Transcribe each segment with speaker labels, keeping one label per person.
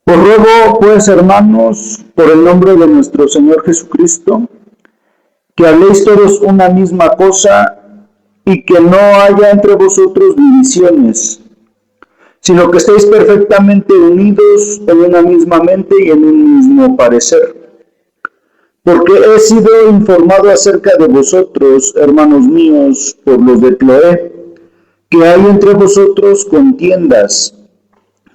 Speaker 1: Os ruego, pues, hermanos, por el nombre de nuestro Señor Jesucristo, que habléis todos una misma cosa y que no haya entre vosotros divisiones, sino que estéis perfectamente unidos en una misma mente y en un mismo parecer. Porque he sido informado acerca de vosotros, hermanos míos, por los de Cloé, que hay entre vosotros contiendas.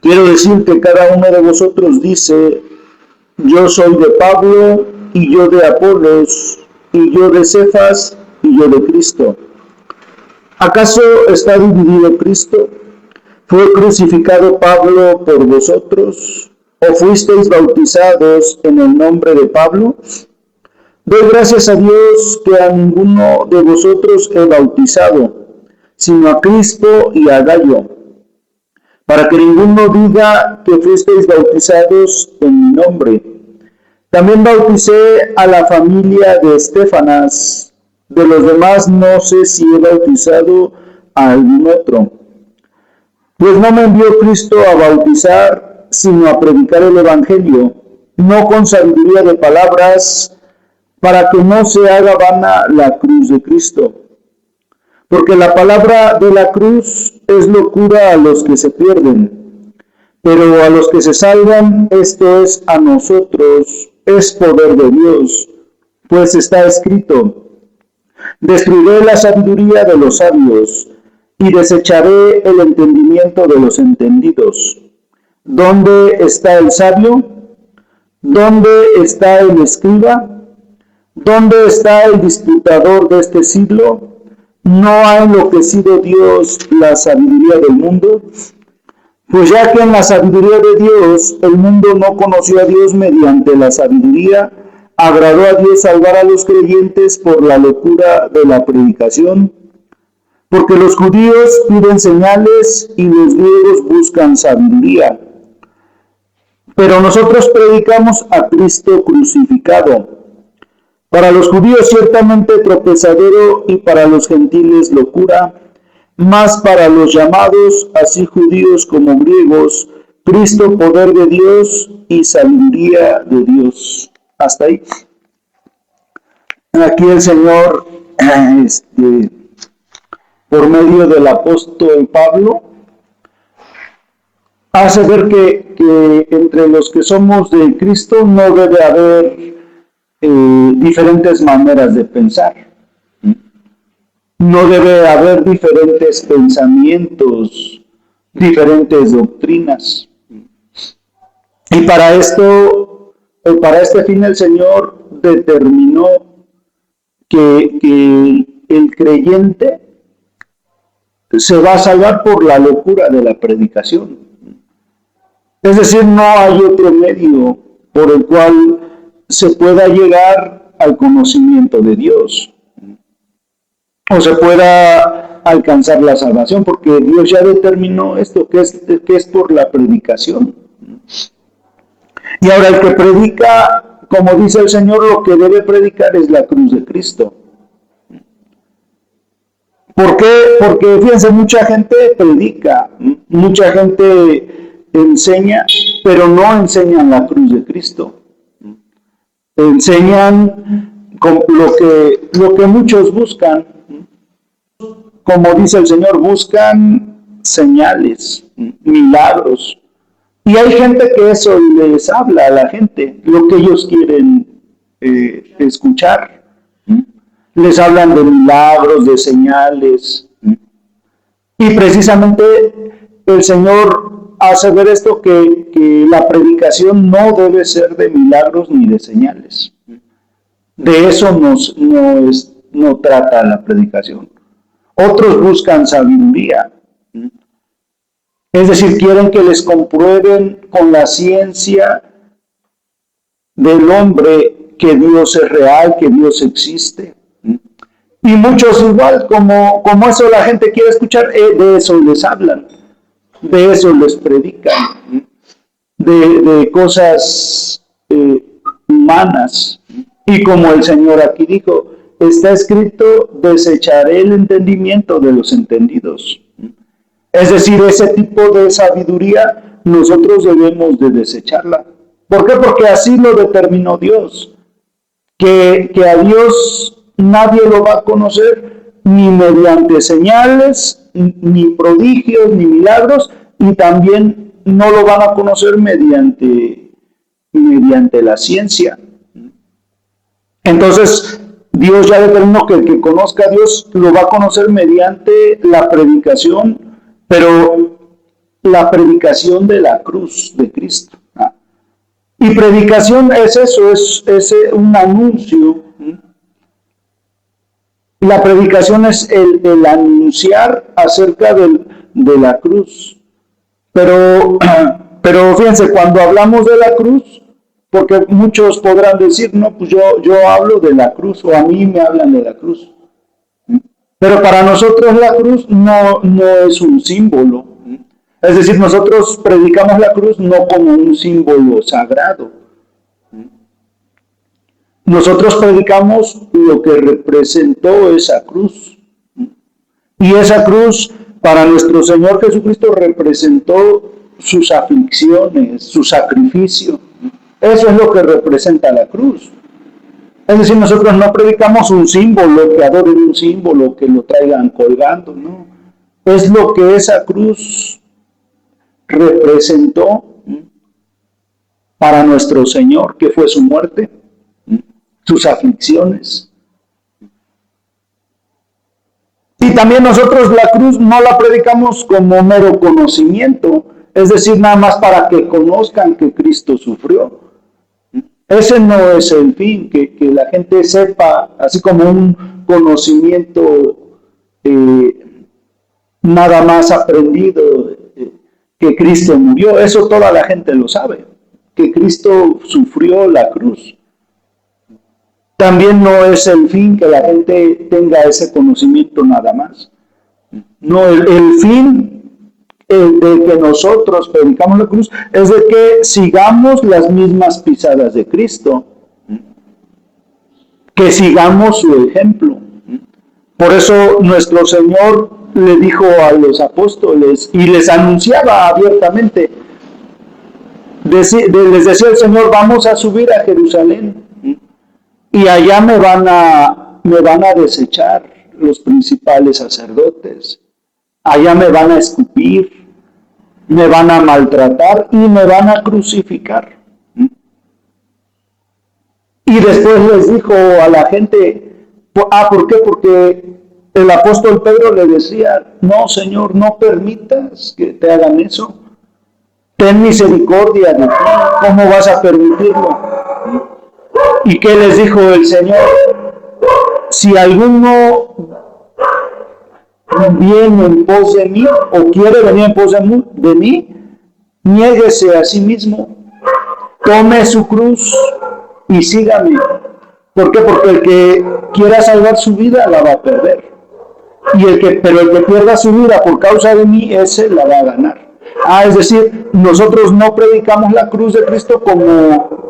Speaker 1: Quiero decir que cada uno de vosotros dice: yo soy de Pablo, y yo de Apolos, y yo de Cefas, y yo de Cristo. ¿Acaso está dividido Cristo? ¿Fue crucificado Pablo por vosotros? ¿O fuisteis bautizados en el nombre de Pablo? Doy gracias a Dios que a ninguno de vosotros he bautizado, sino a Cristo y a Gallo, para que ninguno diga que fuisteis bautizados en mi nombre. También bauticé a la familia de Estéfanas. De los demás no sé si he bautizado a algún otro. Pues no me envió Cristo a bautizar, sino a predicar el Evangelio, no con sabiduría de palabras, para que no se haga vana la cruz de Cristo. Porque la palabra de la cruz es locura a los que se pierden, pero a los que se salvan, esto es a nosotros, es poder de Dios, pues está escrito: destruiré la sabiduría de los sabios y desecharé el entendimiento de los entendidos. ¿Dónde está el sabio? ¿Dónde está el escriba? ¿Dónde está el disputador de este siglo? ¿No ha enloquecido Dios la sabiduría del mundo? Pues ya que en la sabiduría de Dios el mundo no conoció a Dios mediante la sabiduría, agradó a Dios salvar a los creyentes por la locura de la predicación. Porque los judíos piden señales y los griegos buscan sabiduría. Pero nosotros predicamos a Cristo crucificado. Para los judíos ciertamente tropezadero y para los gentiles locura, mas para los llamados, así judíos como griegos, Cristo poder de Dios y sabiduría de Dios. Hasta ahí. Aquí el Señor, por medio del apóstol Pablo, hace ver que entre los que somos de Cristo no debe haber diferentes maneras de pensar. No debe haber diferentes pensamientos, diferentes doctrinas. Y para esto, para este fin, el Señor determinó que el creyente se va a salvar por la locura de la predicación. Es decir, no hay otro medio por el cual se pueda llegar al conocimiento de Dios o se pueda alcanzar la salvación, porque Dios ya determinó esto, que es por la predicación. Y ahora el que predica, como dice el Señor, lo que debe predicar es la cruz de Cristo. ¿Por qué? Porque fíjense, mucha gente predica, mucha gente enseña, pero no enseñan la cruz de Cristo. Enseñan lo que muchos buscan, como dice el Señor, buscan señales, milagros. Y hay gente que eso les habla a la gente, lo que ellos quieren escuchar. Les hablan de milagros, de señales. Y precisamente el Señor hace ver esto, que la predicación no debe ser de milagros ni de señales. De eso no trata la predicación. Otros buscan sabiduría. Es decir, quieren que les comprueben con la ciencia del hombre que Dios es real, que Dios existe. Y muchos igual, como eso la gente quiere escuchar, de eso les hablan, de eso les predican, de cosas humanas. Y como el Señor aquí dijo, está escrito: desecharé el entendimiento de los entendidos. Es decir, ese tipo de sabiduría nosotros debemos de desecharla. ¿Por qué? Porque así lo determinó Dios, que a Dios nadie lo va a conocer ni mediante señales, ni prodigios, ni milagros, y también no lo van a conocer mediante la ciencia. Entonces, Dios ya determinó que el que conozca a Dios lo va a conocer mediante la predicación, pero la predicación de la cruz de Cristo. Y predicación es eso, es un anuncio. La predicación es el anunciar acerca de la cruz. Pero fíjense, cuando hablamos de la cruz, porque muchos podrán decir, no, pues yo hablo de la cruz, o a mí me hablan de la cruz. Pero para nosotros la cruz no es un símbolo. Es decir, nosotros predicamos la cruz no como un símbolo sagrado. Nosotros predicamos lo que representó esa cruz. Y esa cruz para nuestro Señor Jesucristo representó sus aflicciones, su sacrificio. Eso es lo que representa la cruz. Es decir, nosotros no predicamos un símbolo, que adoren un símbolo, que lo traigan colgando, no. Es lo que esa cruz representó para nuestro Señor, que fue su muerte, sus aflicciones. Y también nosotros la cruz no la predicamos como mero conocimiento, es decir, nada más para que conozcan que Cristo sufrió. Ese no es el fin, que la gente sepa, así como un conocimiento nada más aprendido, que Cristo murió. Eso toda la gente lo sabe, que Cristo sufrió la cruz. También no es el fin que la gente tenga ese conocimiento nada más. No, el fin de que nosotros predicamos la cruz es de que sigamos las mismas pisadas de Cristo, que sigamos su ejemplo. Por eso nuestro Señor le dijo a los apóstoles y les anunciaba abiertamente, les decía el Señor, vamos a subir a Jerusalén y allá me van a desechar los principales sacerdotes, allá me van a escupir, me van a maltratar y me van a crucificar. Y después les dijo a la gente, ¿por qué? Porque el apóstol Pedro le decía, no, Señor, no permitas que te hagan eso. Ten misericordia de ti, ¿cómo vas a permitirlo? ¿Y qué les dijo el Señor? Si alguno viene en pos de mí, o quiere venir en pos de mí, niéguese a sí mismo, tome su cruz y sígame. ¿Por qué? Porque el que quiera salvar su vida la va a perder. Pero el que pierda su vida por causa de mí, ese la va a ganar. Es decir, nosotros no predicamos la cruz de Cristo como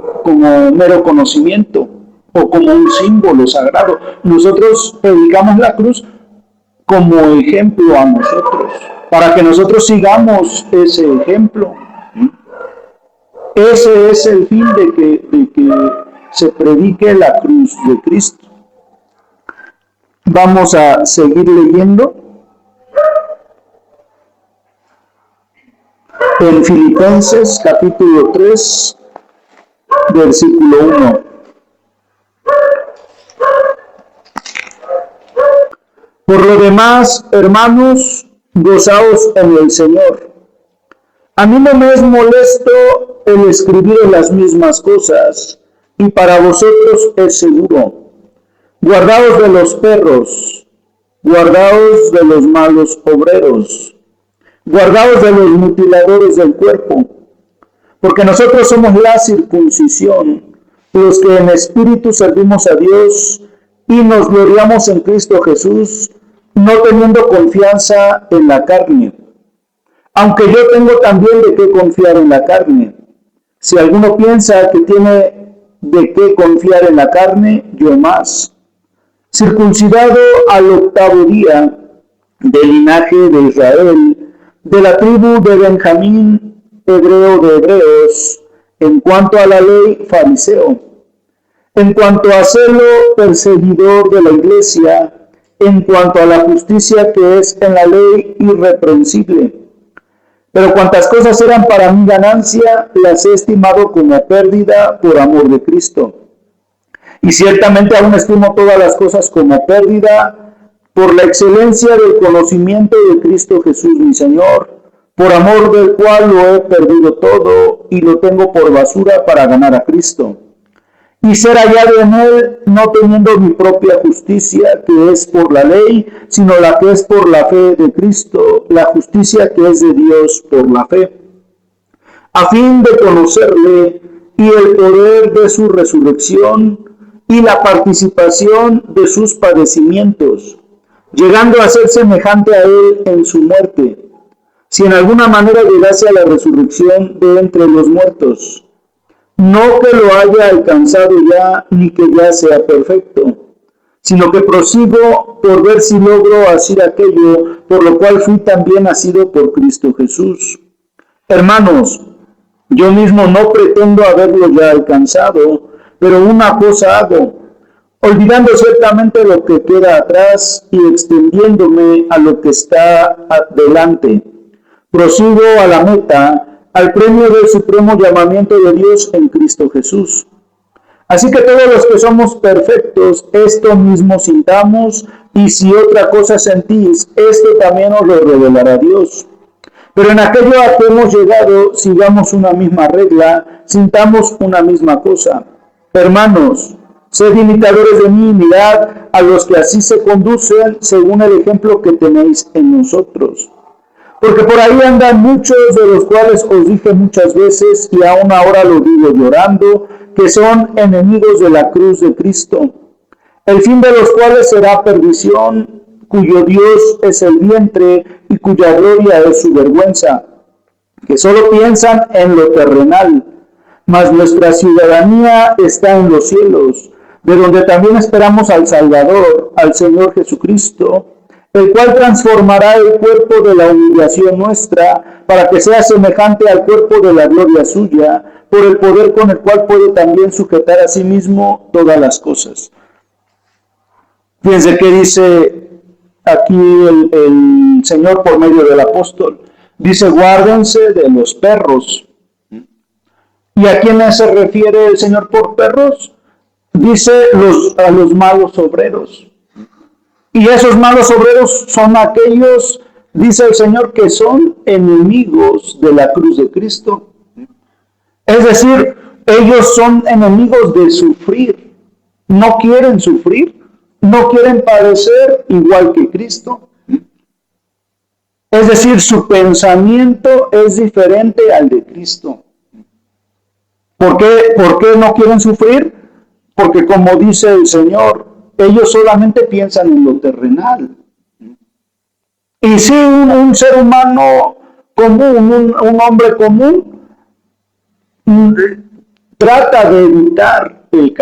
Speaker 1: mero conocimiento o como un símbolo sagrado. Nosotros predicamos la cruz como ejemplo a nosotros, para que nosotros sigamos ese ejemplo. Ese es el fin de que se predique la cruz de Cristo. Vamos a seguir leyendo en Filipenses capítulo 3, versículo 1. Por lo demás, hermanos, gozaos en el Señor. A mí no me es molesto el escribir las mismas cosas, y para vosotros es seguro. Guardaos de los perros, guardaos de los malos obreros, guardaos de los mutiladores del cuerpo, porque nosotros somos la circuncisión, los que en espíritu servimos a Dios y nos gloriamos en Cristo Jesús, no teniendo confianza en la carne. Aunque yo tengo también de qué confiar en la carne. Si alguno piensa que tiene de qué confiar en la carne, yo más. Circuncidado al 8º día del linaje de Israel, de la tribu de Benjamín, hebreo de hebreos, en cuanto a la ley, fariseo, en cuanto a celo, perseguidor de la iglesia, en cuanto a la justicia que es en la ley, irreprensible. Pero cuantas cosas eran para mi ganancia, las he estimado como pérdida por amor de Cristo. Y ciertamente aún estimo todas las cosas como pérdida por la excelencia del conocimiento de Cristo Jesús mi Señor, por amor del cual lo he perdido todo y lo tengo por basura para ganar a Cristo. Y ser hallado en él, no teniendo mi propia justicia, que es por la ley, sino la que es por la fe de Cristo, la justicia que es de Dios por la fe, a fin de conocerle y el poder de su resurrección y la participación de sus padecimientos, llegando a ser semejante a él en su muerte, si en alguna manera llegase a la resurrección de entre los muertos. No que lo haya alcanzado ya, ni que ya sea perfecto, sino que prosigo por ver si logro hacer aquello, por lo cual fui también nacido por Cristo Jesús. Hermanos, yo mismo no pretendo haberlo ya alcanzado, pero una cosa hago, olvidando ciertamente lo que queda atrás y extendiéndome a lo que está adelante. Prosigo a la meta, al premio del supremo llamamiento de Dios en Cristo Jesús. Así que todos los que somos perfectos, esto mismo sintamos, y si otra cosa sentís, esto también os lo revelará Dios. Pero en aquello a que hemos llegado, sigamos una misma regla, sintamos una misma cosa. Hermanos, sed imitadores de mí y mirad a los que así se conducen según el ejemplo que tenéis en nosotros. Porque por ahí andan muchos, de los cuales os dije muchas veces, y aún ahora lo digo llorando, que son enemigos de la cruz de Cristo, el fin de los cuales será perdición, cuyo Dios es el vientre y cuya gloria es su vergüenza, que solo piensan en lo terrenal, mas nuestra ciudadanía está en los cielos, de donde también esperamos al Salvador, al Señor Jesucristo, el cual transformará el cuerpo de la humillación nuestra, para que sea semejante al cuerpo de la gloria suya, por el poder con el cual puede también sujetar a sí mismo todas las cosas. Fíjense qué dice aquí el Señor por medio del apóstol. Dice, guárdense de los perros. ¿Y a quiénes se refiere el Señor por perros? Dice a los malos obreros. Y esos malos obreros son aquellos, dice el Señor, que son enemigos de la cruz de Cristo. Es decir, ellos son enemigos de sufrir. No quieren sufrir, no quieren padecer igual que Cristo. Es decir, su pensamiento es diferente al de Cristo. ¿Por qué no quieren sufrir? Porque como dice el Señor, ellos solamente piensan en lo terrenal. Y si un ser humano común, un hombre común, trata de evitar el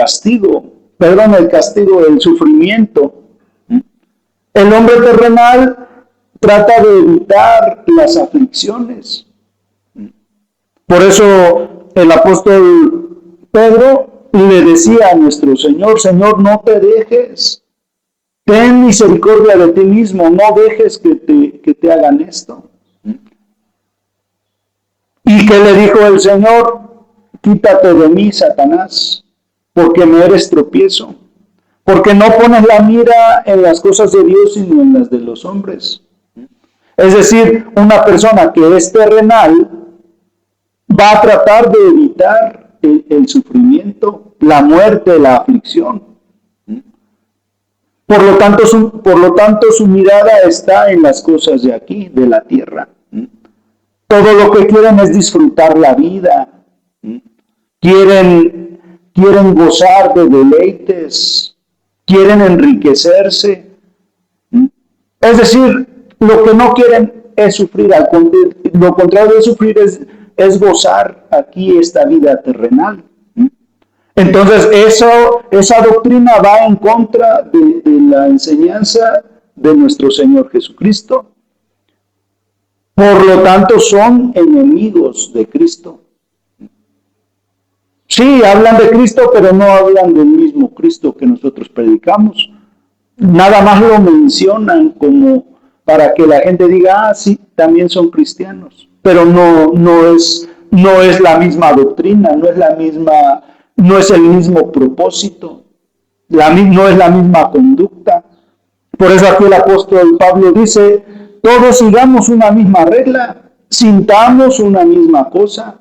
Speaker 1: sufrimiento. El hombre terrenal trata de evitar las aflicciones. Por eso el apóstol Pedro le decía a nuestro Señor, Señor, no te dejes, ten misericordia de ti mismo, no dejes que te hagan esto. ¿Y qué le dijo el Señor? Quítate de mí, Satanás, porque me eres tropiezo, porque no pones la mira en las cosas de Dios, sino en las de los hombres. Es decir, una persona que es terrenal va a tratar de evitar el sufrimiento, la muerte, la aflicción. Por lo tanto, su mirada está en las cosas de aquí, de la tierra. Todo lo que quieren es disfrutar la vida. Quieren gozar de deleites, quieren enriquecerse. Es decir, lo que no quieren es sufrir, lo contrario de sufrir es gozar aquí esta vida terrenal. Entonces, esa doctrina va en contra de la enseñanza de nuestro Señor Jesucristo. Por lo tanto, son enemigos de Cristo. Sí, hablan de Cristo, pero no hablan del mismo Cristo que nosotros predicamos. Nada más lo mencionan como para que la gente diga, ah, sí, también son cristianos. Pero no es la misma doctrina, no es el mismo propósito, no es la misma conducta. Por eso aquí el apóstol Pablo dice, todos sigamos una misma regla, sintamos una misma cosa.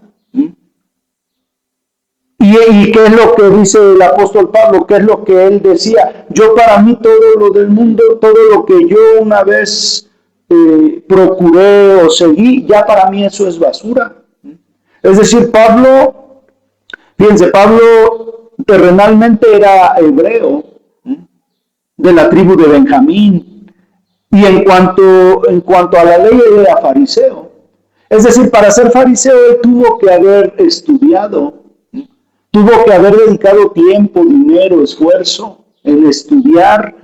Speaker 1: ¿Y qué es lo que dice el apóstol Pablo? ¿Qué es lo que él decía? Yo para mí todo lo del mundo, todo lo que yo una vez procuré o seguí, ya para mí eso es basura. Es decir, fíjense, Pablo terrenalmente era hebreo, de la tribu de Benjamín, y en cuanto a la ley, él era fariseo. Es decir, para ser fariseo él tuvo que haber estudiado, tuvo que haber dedicado tiempo, dinero, esfuerzo en estudiar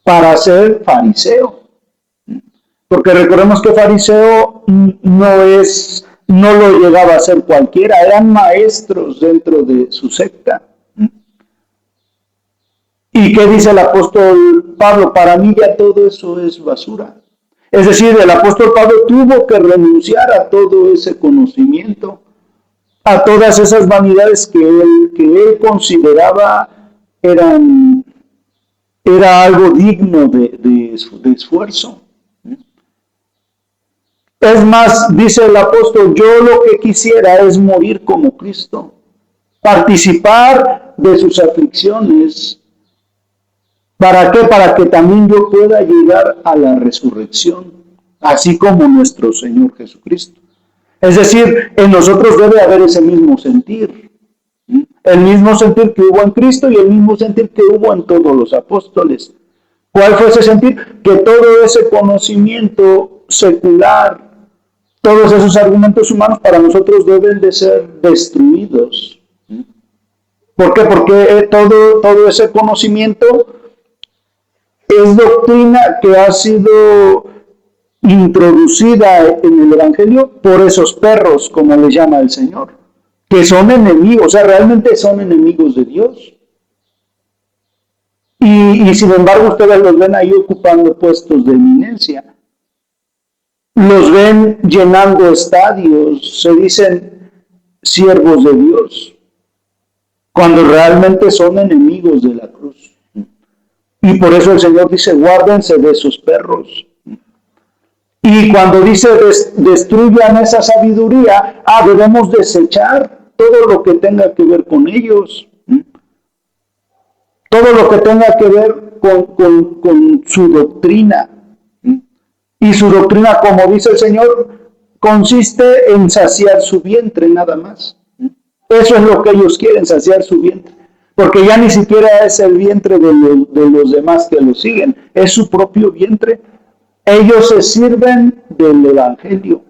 Speaker 1: para ser fariseo. Porque recordemos que fariseo no lo llegaba a ser cualquiera, eran maestros dentro de su secta. ¿Y qué dice el apóstol Pablo? Para mí ya todo eso es basura. Es decir, el apóstol Pablo tuvo que renunciar a todo ese conocimiento, a todas esas vanidades que él consideraba era algo digno de esfuerzo. Es más, dice el apóstol, yo lo que quisiera es morir como Cristo, participar de sus aflicciones. ¿Para qué? Para que también yo pueda llegar a la resurrección, así como nuestro Señor Jesucristo. Es decir, en nosotros debe haber ese mismo sentir. El mismo sentir que hubo en Cristo y el mismo sentir que hubo en todos los apóstoles. ¿Cuál fue ese sentir? Que todo ese conocimiento secular, todos esos argumentos humanos para nosotros deben de ser destruidos. ¿Por qué? Porque todo ese conocimiento es doctrina que ha sido introducida en el Evangelio por esos perros, como les llama el Señor, que son enemigos, o sea, realmente son enemigos de Dios. Y sin embargo ustedes los ven ahí ocupando puestos de eminencia. Los ven llenando estadios, se dicen siervos de Dios, cuando realmente son enemigos de la cruz. Y por eso el Señor dice, guárdense de esos perros. Y cuando dice destruyan esa sabiduría, debemos desechar todo lo que tenga que ver con ellos. Todo lo que tenga que ver con su doctrina. Y su doctrina, como dice el Señor, consiste en saciar su vientre nada más. Eso es lo que ellos quieren, saciar su vientre. Porque ya ni siquiera es el vientre de los demás que lo siguen, es su propio vientre. Ellos se sirven del Evangelio,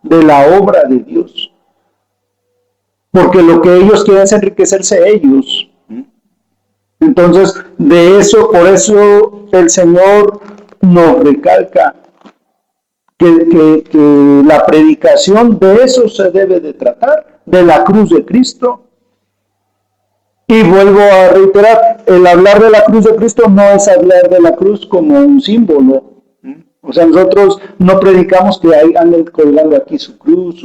Speaker 1: de la obra de Dios. Porque lo que ellos quieren es enriquecerse ellos. Entonces, por eso el Señor nos recalca que la predicación de eso se debe de tratar, de la cruz de Cristo. Y vuelvo a reiterar, el hablar de la cruz de Cristo no es hablar de la cruz como un símbolo. O sea, nosotros no predicamos que ahí anden colgando aquí su cruz.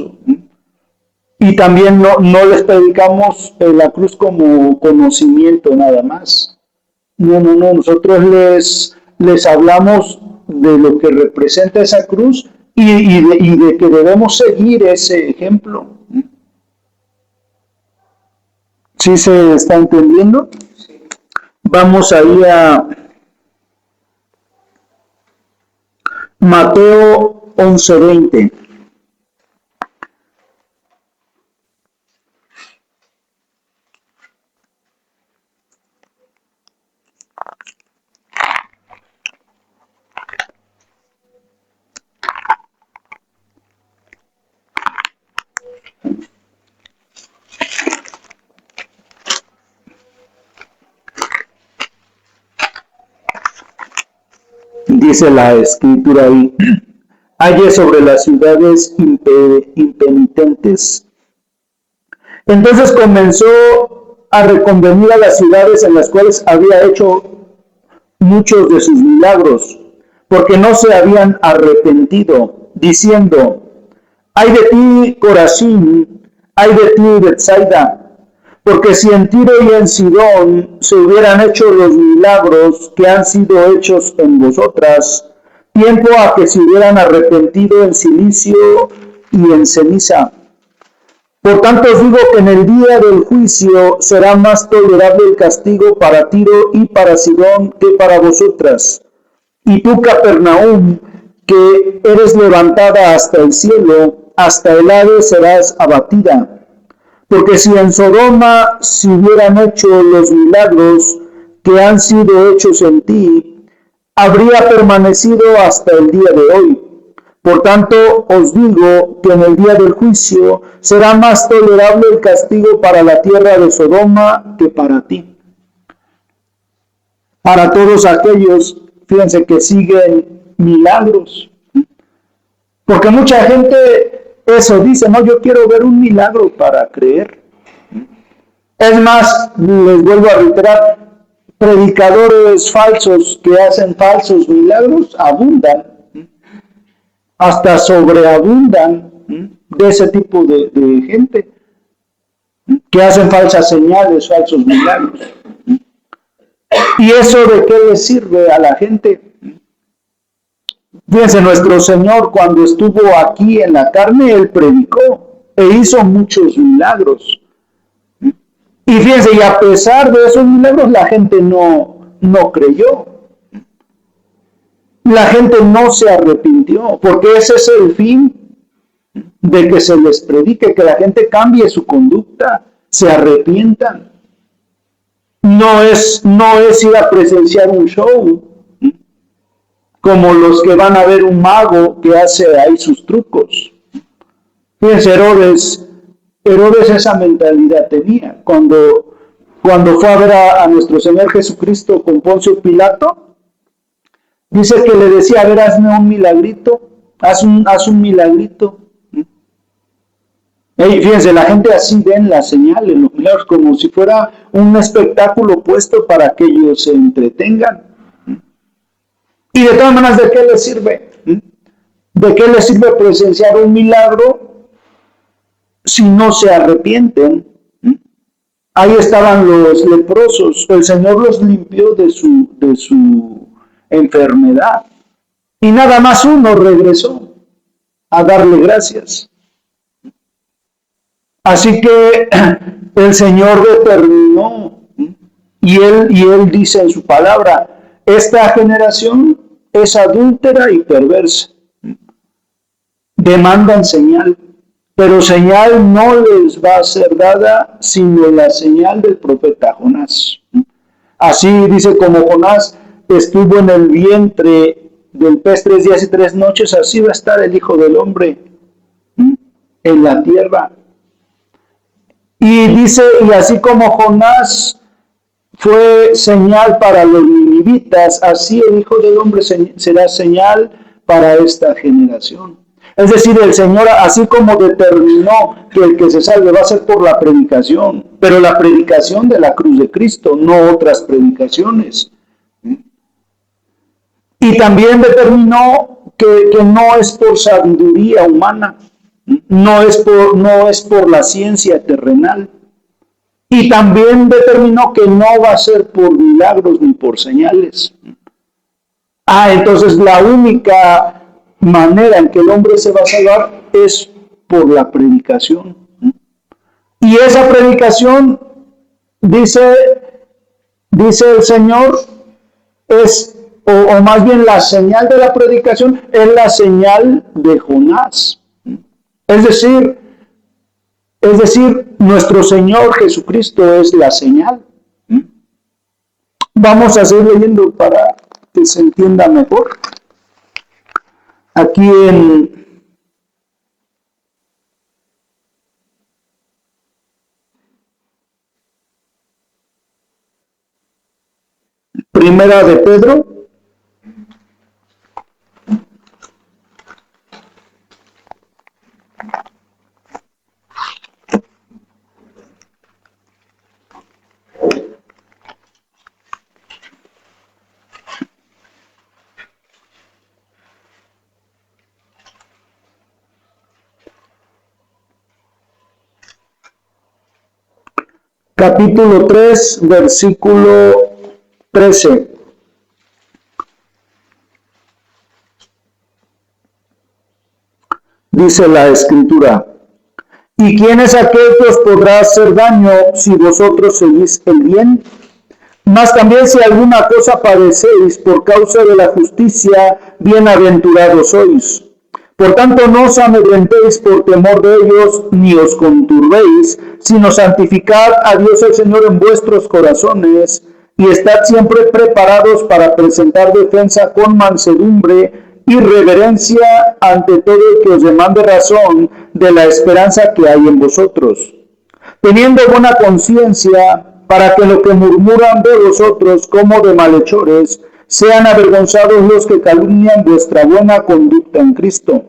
Speaker 1: Y también no les predicamos la cruz como conocimiento nada más. No, nosotros les hablamos de lo que representa esa cruz y de que debemos seguir ese ejemplo. ¿Sí se está entendiendo? Vamos ahí a Mateo 11:20. Dice la escritura ahí, halle sobre las ciudades impenitentes. Entonces comenzó a reconvenir a las ciudades en las cuales había hecho muchos de sus milagros, porque no se habían arrepentido, diciendo: ay de ti, Corazín, ay de ti, Betsaida, porque si en Tiro y en Sidón se hubieran hecho los milagros que han sido hechos en vosotras, tiempo a que se hubieran arrepentido en silicio y en ceniza. Por tanto os digo que en el día del juicio será más tolerable el castigo para Tiro y para Sidón que para vosotras. Y tú, Capernaum, que eres levantada hasta el cielo, hasta el Hades serás abatida. Porque si en Sodoma se hubieran hecho los milagros que han sido hechos en ti, habría permanecido hasta el día de hoy. Por tanto, os digo que en el día del juicio será más tolerable el castigo para la tierra de Sodoma que para ti. Para todos aquellos, fíjense, que siguen milagros. Porque mucha gente eso dice: no, yo quiero ver un milagro para creer. Es más, les vuelvo a reiterar, predicadores falsos que hacen falsos milagros abundan, hasta sobreabundan de ese tipo de gente que hacen falsas señales, falsos milagros. ¿Y eso de qué le sirve a la gente? Fíjense, nuestro Señor, cuando estuvo aquí en la carne, Él predicó e hizo muchos milagros. Y fíjense, y a pesar de esos milagros, la gente no creyó. La gente no se arrepintió, porque ese es el fin de que se les predique, que la gente cambie su conducta, se arrepientan. No es ir a presenciar un show, como los que van a ver un mago que hace ahí sus trucos. Fíjense, Herodes esa mentalidad tenía. Cuando fue a ver a nuestro Señor Jesucristo con Poncio Pilato, dice que le decía: a ver, hazme un milagrito, haz un milagrito. Fíjense, la gente así ven las señales, los milagros, como si fuera un espectáculo puesto para que ellos se entretengan. Y de todas maneras, ¿de qué les sirve? ¿De qué les sirve presenciar un milagro si no se arrepienten? Ahí estaban los leprosos, el Señor los limpió de su enfermedad. Y nada más uno regresó a darle gracias. Así que el Señor determinó, y él dice en su palabra: esta generación es adúltera y perversa. Demandan señal, pero señal no les va a ser dada sino la señal del profeta Jonás. Así dice, como Jonás estuvo en el vientre del pez 3 días y 3 noches, así va a estar el Hijo del Hombre en la tierra. Y dice, y así como Jonás fue señal para los ninivitas, así el Hijo del Hombre será señal para esta generación. Es decir, el Señor, así como determinó que el que se salve va a ser por la predicación, pero la predicación de la cruz de Cristo, no otras predicaciones. Y también determinó que no es por sabiduría humana, no es por la ciencia terrenal. Y también determinó que no va a ser por milagros ni por señales. Entonces la única manera en que el hombre se va a salvar es por la predicación. Y esa predicación, dice el Señor, es, o más bien la señal de la predicación es la señal de Jonás. Es decir, nuestro Señor Jesucristo es la señal. Vamos a seguir leyendo para que se entienda mejor. Aquí en Primera de Pedro, capítulo 3, versículo 13. Dice la Escritura: ¿y quién es aquel que os podrá hacer daño si vosotros seguís el bien? Mas también si alguna cosa padecéis por causa de la justicia, bienaventurados sois. Por tanto, no os amedrentéis por temor de ellos, ni os conturbéis, sino santificad a Dios el Señor en vuestros corazones, y estad siempre preparados para presentar defensa con mansedumbre y reverencia ante todo el que os demande razón de la esperanza que hay en vosotros, teniendo buena conciencia, para que lo que murmuran de vosotros como de malhechores, sean avergonzados los que calumnian vuestra buena conducta en Cristo.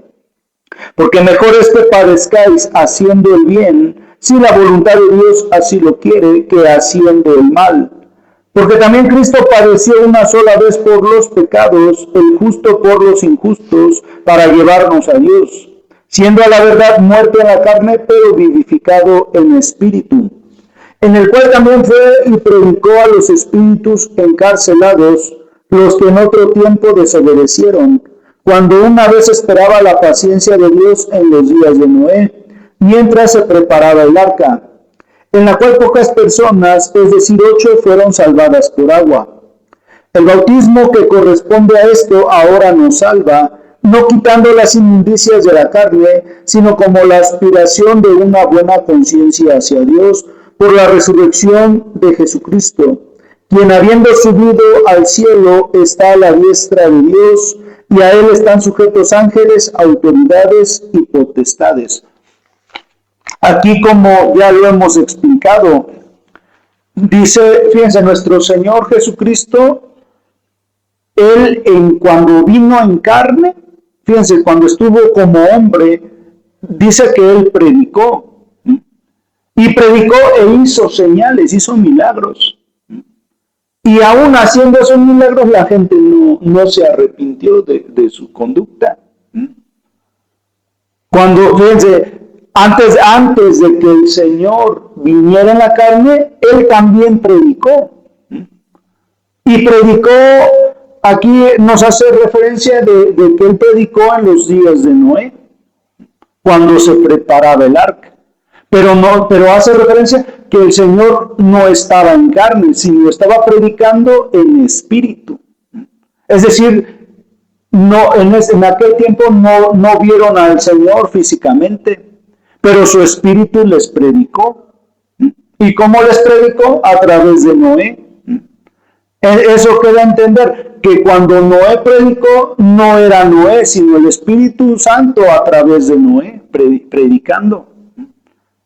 Speaker 1: Porque mejor es que padezcáis haciendo el bien, si la voluntad de Dios así lo quiere, que haciendo el mal. Porque también Cristo padeció una sola vez por los pecados, el justo por los injustos, para llevarnos a Dios, siendo a la verdad muerto en la carne, pero vivificado en espíritu, en el cual también fue y predicó a los espíritus encarcelados, los que en otro tiempo desobedecieron, cuando una vez esperaba la paciencia de Dios en los días de Noé, mientras se preparaba el arca, en la cual pocas personas, es decir, 8, fueron salvadas por agua. El bautismo que corresponde a esto ahora nos salva, no quitando las inmundicias de la carne, sino como la aspiración de una buena conciencia hacia Dios, por la resurrección de Jesucristo, quien habiendo subido al cielo está a la diestra de Dios, y a él están sujetos ángeles, autoridades y potestades. Aquí, como ya lo hemos explicado, dice, fíjense, nuestro Señor Jesucristo, Él cuando vino en carne, fíjense, cuando estuvo como hombre, dice que Él predicó. Y predicó e hizo señales, hizo milagros. Y aún haciendo esos milagros, la gente no se arrepintió de su conducta. Cuando, fíjense, antes de que el Señor viniera en la carne, Él también predicó. Y predicó, aquí nos hace referencia de que Él predicó en los días de Noé, cuando se preparaba el arca. Pero hace referencia que el Señor no estaba en carne, sino estaba predicando en espíritu. Es decir, en aquel tiempo no vieron al Señor físicamente, pero su espíritu les predicó. ¿Y cómo les predicó? A través de Noé. Eso queda a entender que cuando Noé predicó, no era Noé, sino el Espíritu Santo a través de Noé, predicando.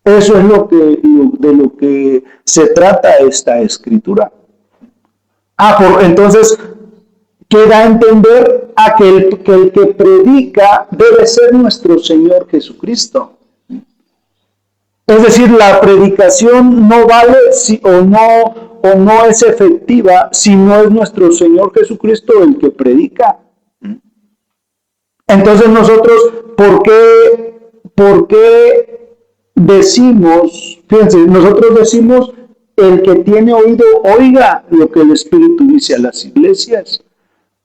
Speaker 1: Eso es de lo que se trata esta escritura. Entonces, queda a entender que el que predica debe ser nuestro Señor Jesucristo. Es decir, la predicación no vale o no es efectiva si no es nuestro Señor Jesucristo el que predica. Entonces nosotros, ¿por qué decimos, fíjense, nosotros decimos, el que tiene oído, oiga lo que el Espíritu dice a las iglesias?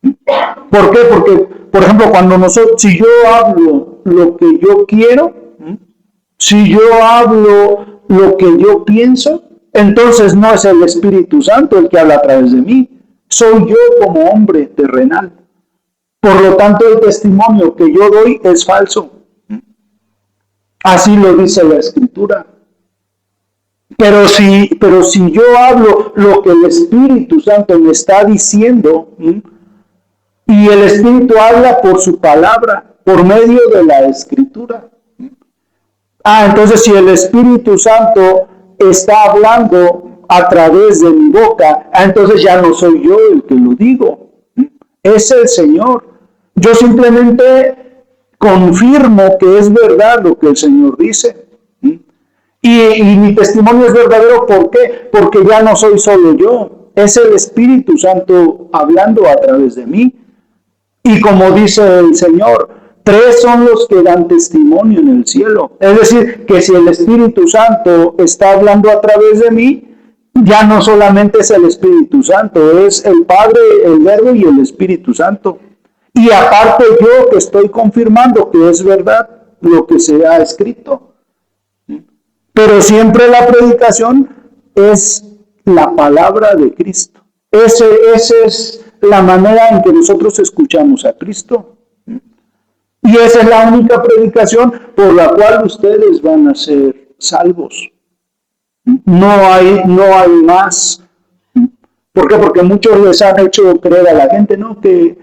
Speaker 1: ¿Por qué? Porque, por ejemplo, si yo hablo lo que yo quiero, si yo hablo lo que yo pienso, entonces no es el Espíritu Santo el que habla a través de mí, soy yo como hombre terrenal. Por lo tanto, el testimonio que yo doy es falso. Así lo dice la Escritura. Pero si yo hablo lo que el Espíritu Santo me está diciendo, y el Espíritu habla por su palabra, por medio de la Escritura. Entonces si el Espíritu Santo está hablando a través de mi boca, entonces ya no soy yo el que lo digo, es el Señor. Yo simplemente confirmo que es verdad lo que el Señor dice. Y mi testimonio es verdadero, ¿por qué? Porque ya no soy solo yo, es el Espíritu Santo hablando a través de mí. Y como dice el Señor, 3 son los que dan testimonio en el cielo. Es decir, que si el Espíritu Santo está hablando a través de mí, ya no solamente es el Espíritu Santo, es el Padre, el Verbo y el Espíritu Santo. Y aparte yo que estoy confirmando que es verdad lo que se ha escrito. Pero siempre la predicación es la palabra de Cristo. Esa es la manera en que nosotros escuchamos a Cristo. Y esa es la única predicación por la cual ustedes van a ser salvos. No hay más. ¿Por qué? Porque muchos les han hecho creer a la gente, ¿no? Que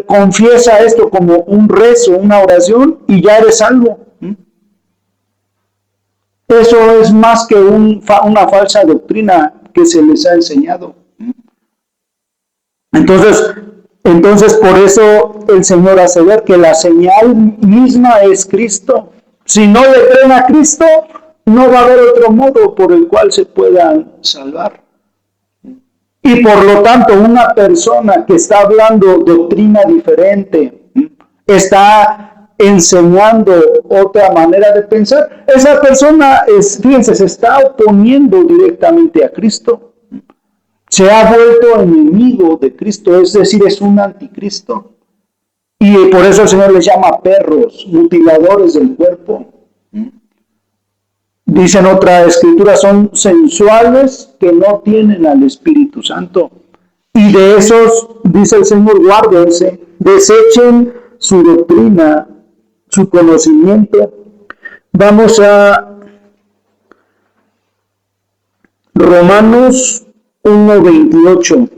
Speaker 1: confiesa esto como un rezo, una oración y ya eres salvo. Eso es más que una falsa doctrina que se les ha enseñado. Entonces por eso el Señor hace ver que la señal misma es Cristo. Si no le creen a Cristo, no va a haber otro modo por el cual se puedan salvar. Y por lo tanto, una persona que está hablando doctrina diferente, está enseñando otra manera de pensar, esa persona, fíjense, se está oponiendo directamente a Cristo. Se ha vuelto enemigo de Cristo, es decir, es un anticristo. Y por eso el Señor les llama perros, mutiladores del cuerpo. Dice en otra escritura, son sensuales que no tienen al Espíritu Santo. Y de esos, dice el Señor, guárdense, desechen su doctrina, su conocimiento. Vamos a Romanos 1:28.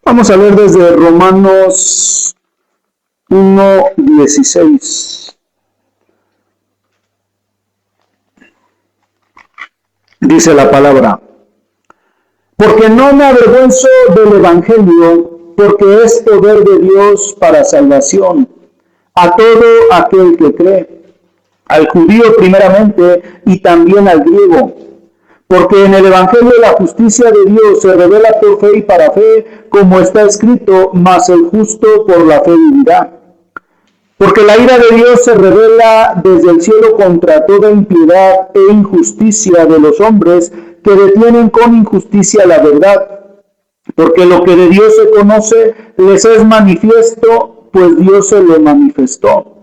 Speaker 1: Vamos a ver desde Romanos 1:16. Dice la palabra: porque no me avergüenzo del Evangelio, porque es poder de Dios para salvación a todo aquel que cree, al judío primeramente y también al griego. Porque en el Evangelio la justicia de Dios se revela por fe y para fe, como está escrito, mas el justo por la fe vivirá. Porque la ira de Dios se revela desde el cielo contra toda impiedad e injusticia de los hombres que detienen con injusticia la verdad. Porque lo que de Dios se conoce les es manifiesto, pues Dios se lo manifestó.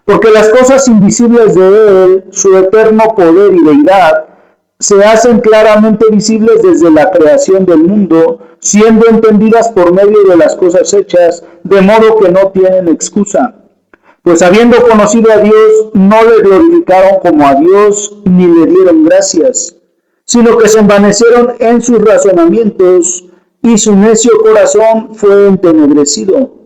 Speaker 1: Porque las cosas invisibles de Él, su eterno poder y deidad, se hacen claramente visibles desde la creación del mundo, siendo entendidas por medio de las cosas hechas, de modo que no tienen excusa. Pues habiendo conocido a Dios, no le glorificaron como a Dios, ni le dieron gracias, sino que se envanecieron en sus razonamientos, y su necio corazón fue entenebrecido.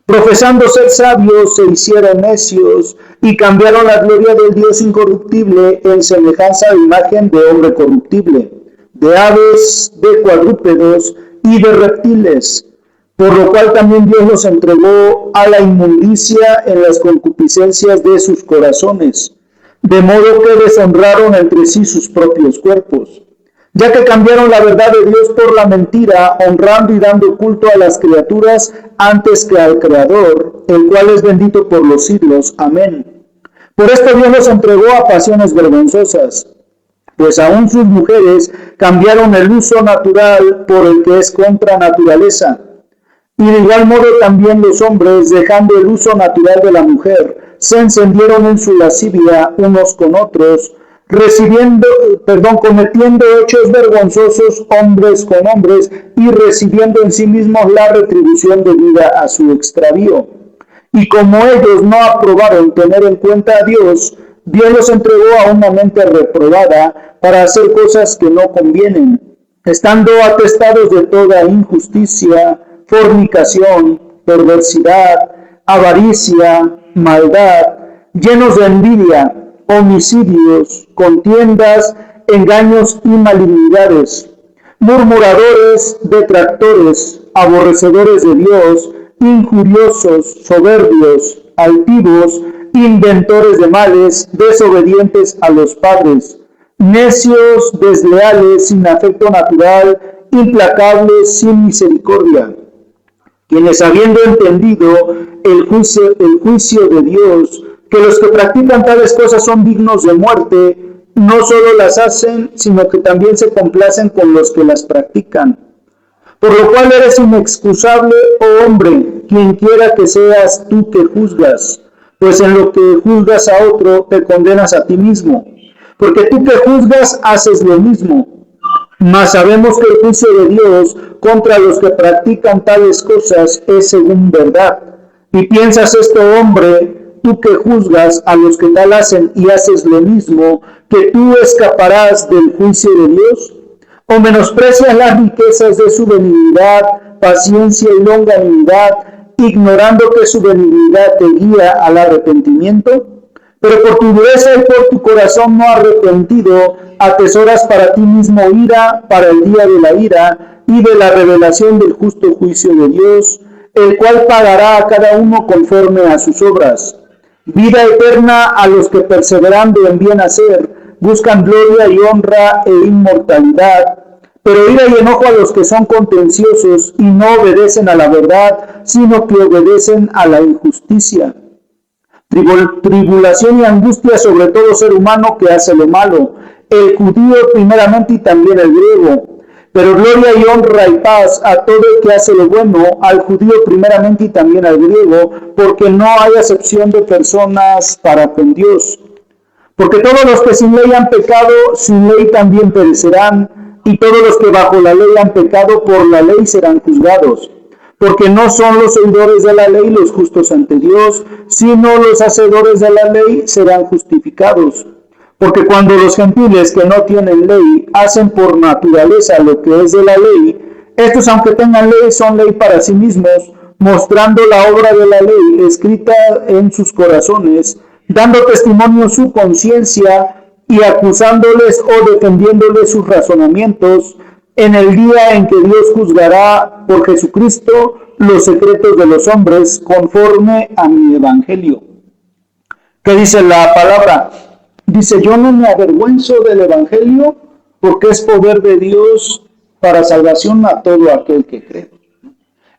Speaker 1: Profesando ser sabios, se hicieron necios, y cambiaron la gloria del Dios incorruptible en semejanza de imagen de hombre corruptible, de aves, de cuadrúpedos y de reptiles, por lo cual también Dios los entregó a la inmundicia en las concupiscencias de sus corazones, de modo que deshonraron entre sí sus propios cuerpos, ya que cambiaron la verdad de Dios por la mentira, honrando y dando culto a las criaturas antes que al Creador, el cual es bendito por los siglos. Amén. Por esto Dios los entregó a pasiones vergonzosas, pues aún sus mujeres cambiaron el uso natural por el que es contra naturaleza. Y de igual modo también los hombres, dejando el uso natural de la mujer, se encendieron en su lascivia unos con otros, cometiendo hechos vergonzosos hombres con hombres y recibiendo en sí mismos la retribución debida a su extravío. Y como ellos no aprobaron tener en cuenta a Dios, Dios los entregó a una mente reprobada para hacer cosas que no convienen, estando atestados de toda injusticia, fornicación, perversidad, avaricia, maldad, llenos de envidia, homicidios, contiendas, engaños y malignidades, murmuradores, detractores, aborrecedores de Dios, injuriosos, soberbios, altivos, inventores de males, desobedientes a los padres, necios, desleales, sin afecto natural, implacables, sin misericordia, quienes habiendo entendido el juicio de Dios, que los que practican tales cosas son dignos de muerte, no solo las hacen, sino que también se complacen con los que las practican. Por lo cual eres inexcusable, oh hombre, quien quiera que seas tú que juzgas, pues en lo que juzgas a otro te condenas a ti mismo, porque tú que juzgas haces lo mismo. Mas sabemos que el juicio de Dios contra los que practican tales cosas es según verdad. Y piensas esto, hombre, tú que juzgas a los que tal hacen y haces lo mismo, que tú escaparás del juicio de Dios, o menosprecias las riquezas de su benignidad, paciencia y longanimidad, ignorando que su benignidad te guía al arrepentimiento. Pero por tu dureza y por tu corazón no arrepentido, atesoras para ti mismo ira para el día de la ira y de la revelación del justo juicio de Dios, el cual pagará a cada uno conforme a sus obras. Vida eterna a los que perseverando en bien hacer, buscan gloria y honra e inmortalidad, pero ira y enojo a los que son contenciosos y no obedecen a la verdad, sino que obedecen a la injusticia. Tribulación y angustia sobre todo ser humano que hace lo malo, el judío primeramente y también el griego. Pero gloria y honra y paz a todo el que hace lo bueno, al judío primeramente y también al griego, porque no hay acepción de personas para con Dios. Porque todos los que sin ley han pecado, sin ley también perecerán, y todos los que bajo la ley han pecado, por la ley serán juzgados. Porque no son los oidores de la ley los justos ante Dios, sino los hacedores de la ley serán justificados. Porque cuando los gentiles que no tienen ley hacen por naturaleza lo que es de la ley, estos aunque tengan ley son ley para sí mismos, mostrando la obra de la ley escrita en sus corazones, dando testimonio su conciencia y acusándoles o defendiéndoles sus razonamientos, en el día en que Dios juzgará por Jesucristo los secretos de los hombres conforme a mi evangelio. ¿Qué dice la palabra? Dice, yo no me avergüenzo del evangelio porque es poder de Dios para salvación a todo aquel que cree.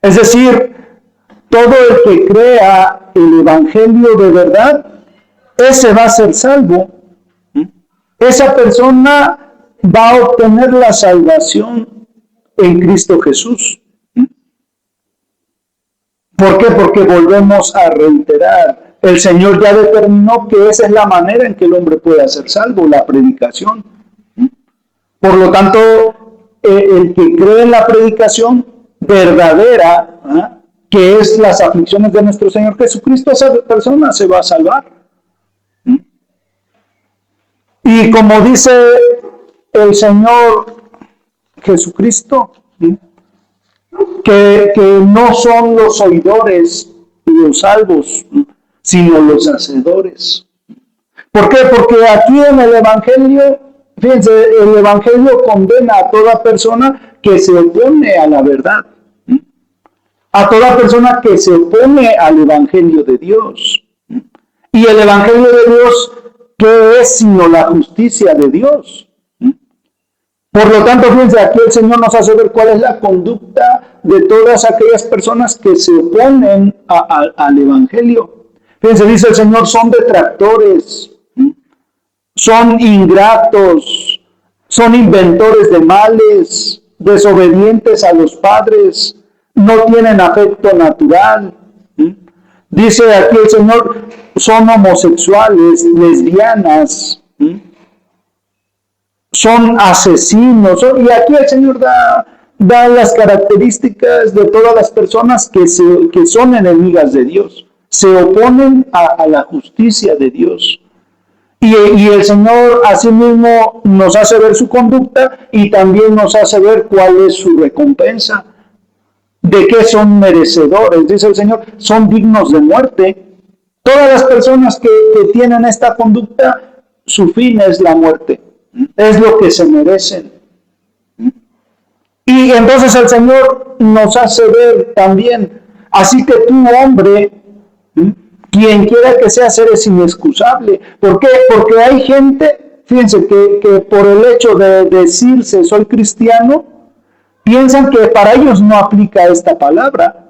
Speaker 1: Es decir, todo el que crea el evangelio de verdad, ese va a ser salvo. Esa persona va a obtener la salvación en Cristo Jesús. ¿Por qué? Porque volvemos a reiterar, el Señor ya determinó que esa es la manera en que el hombre puede ser salvo, la predicación. Por lo tanto, el que cree en la predicación verdadera, que es las aflicciones de nuestro Señor Jesucristo, esa persona se va a salvar. Y como dice el Señor Jesucristo, que no son los oidores los salvos, sino los hacedores. ¿Por qué? Porque aquí en el Evangelio, fíjense, el Evangelio condena a toda persona que se opone a la verdad, a toda persona que se opone al Evangelio de Dios. Y el Evangelio de Dios, ¿qué es sino la justicia de Dios? Por lo tanto, fíjense, aquí el Señor nos hace ver cuál es la conducta de todas aquellas personas que se oponen al Evangelio. Fíjense, dice el Señor, son detractores, son ingratos, son inventores de males, desobedientes a los padres, no tienen afecto natural. Dice aquí el Señor, son homosexuales, lesbianas, son asesinos. Y aquí el Señor da las características de todas las personas que son enemigas de Dios, se oponen a la justicia de Dios. Y el Señor asimismo nos hace ver su conducta y también nos hace ver cuál es su recompensa, de qué son merecedores. Dice el Señor, son dignos de muerte. Todas las personas que tienen esta conducta, su fin es la muerte, es lo que se merecen. Y entonces el Señor nos hace ver también, así que tú, hombre, quien quiera que sea, eres inexcusable. ¿Por qué? Porque hay gente, fíjense, que por el hecho de decirse soy cristiano, piensan que para ellos no aplica esta palabra.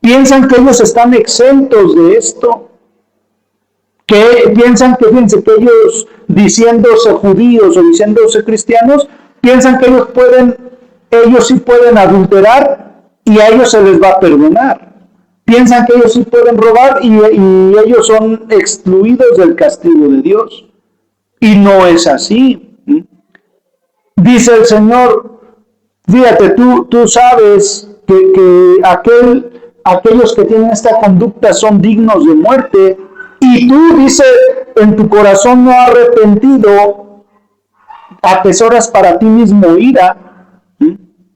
Speaker 1: Piensan que ellos están exentos de esto. Que piensan que, fíjense, que ellos diciéndose judíos o diciéndose cristianos, piensan que ellos sí pueden adulterar y a ellos se les va a perdonar. Piensan que ellos sí pueden robar y ellos son excluidos del castigo de Dios. Y no es así. Dice el Señor, fíjate, tú sabes que aquellos que tienen esta conducta son dignos de muerte, y tú, dice, en tu corazón no arrepentido, atesoras para ti mismo ira,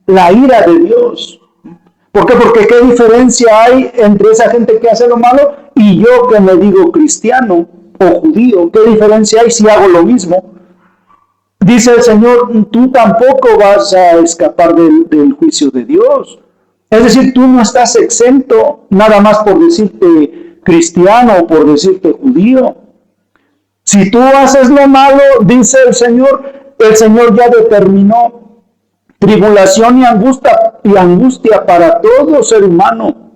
Speaker 1: la ira de Dios. ¿Por qué? Porque ¿qué diferencia hay entre esa gente que hace lo malo y yo que me digo cristiano o judío? ¿Qué diferencia hay si hago lo mismo? Dice el Señor, tú tampoco vas a escapar del juicio de Dios. Es decir, tú no estás exento nada más por decirte cristiano o por decirte judío. Si tú haces lo malo, dice el Señor ya determinó tribulación y angustia para todo ser humano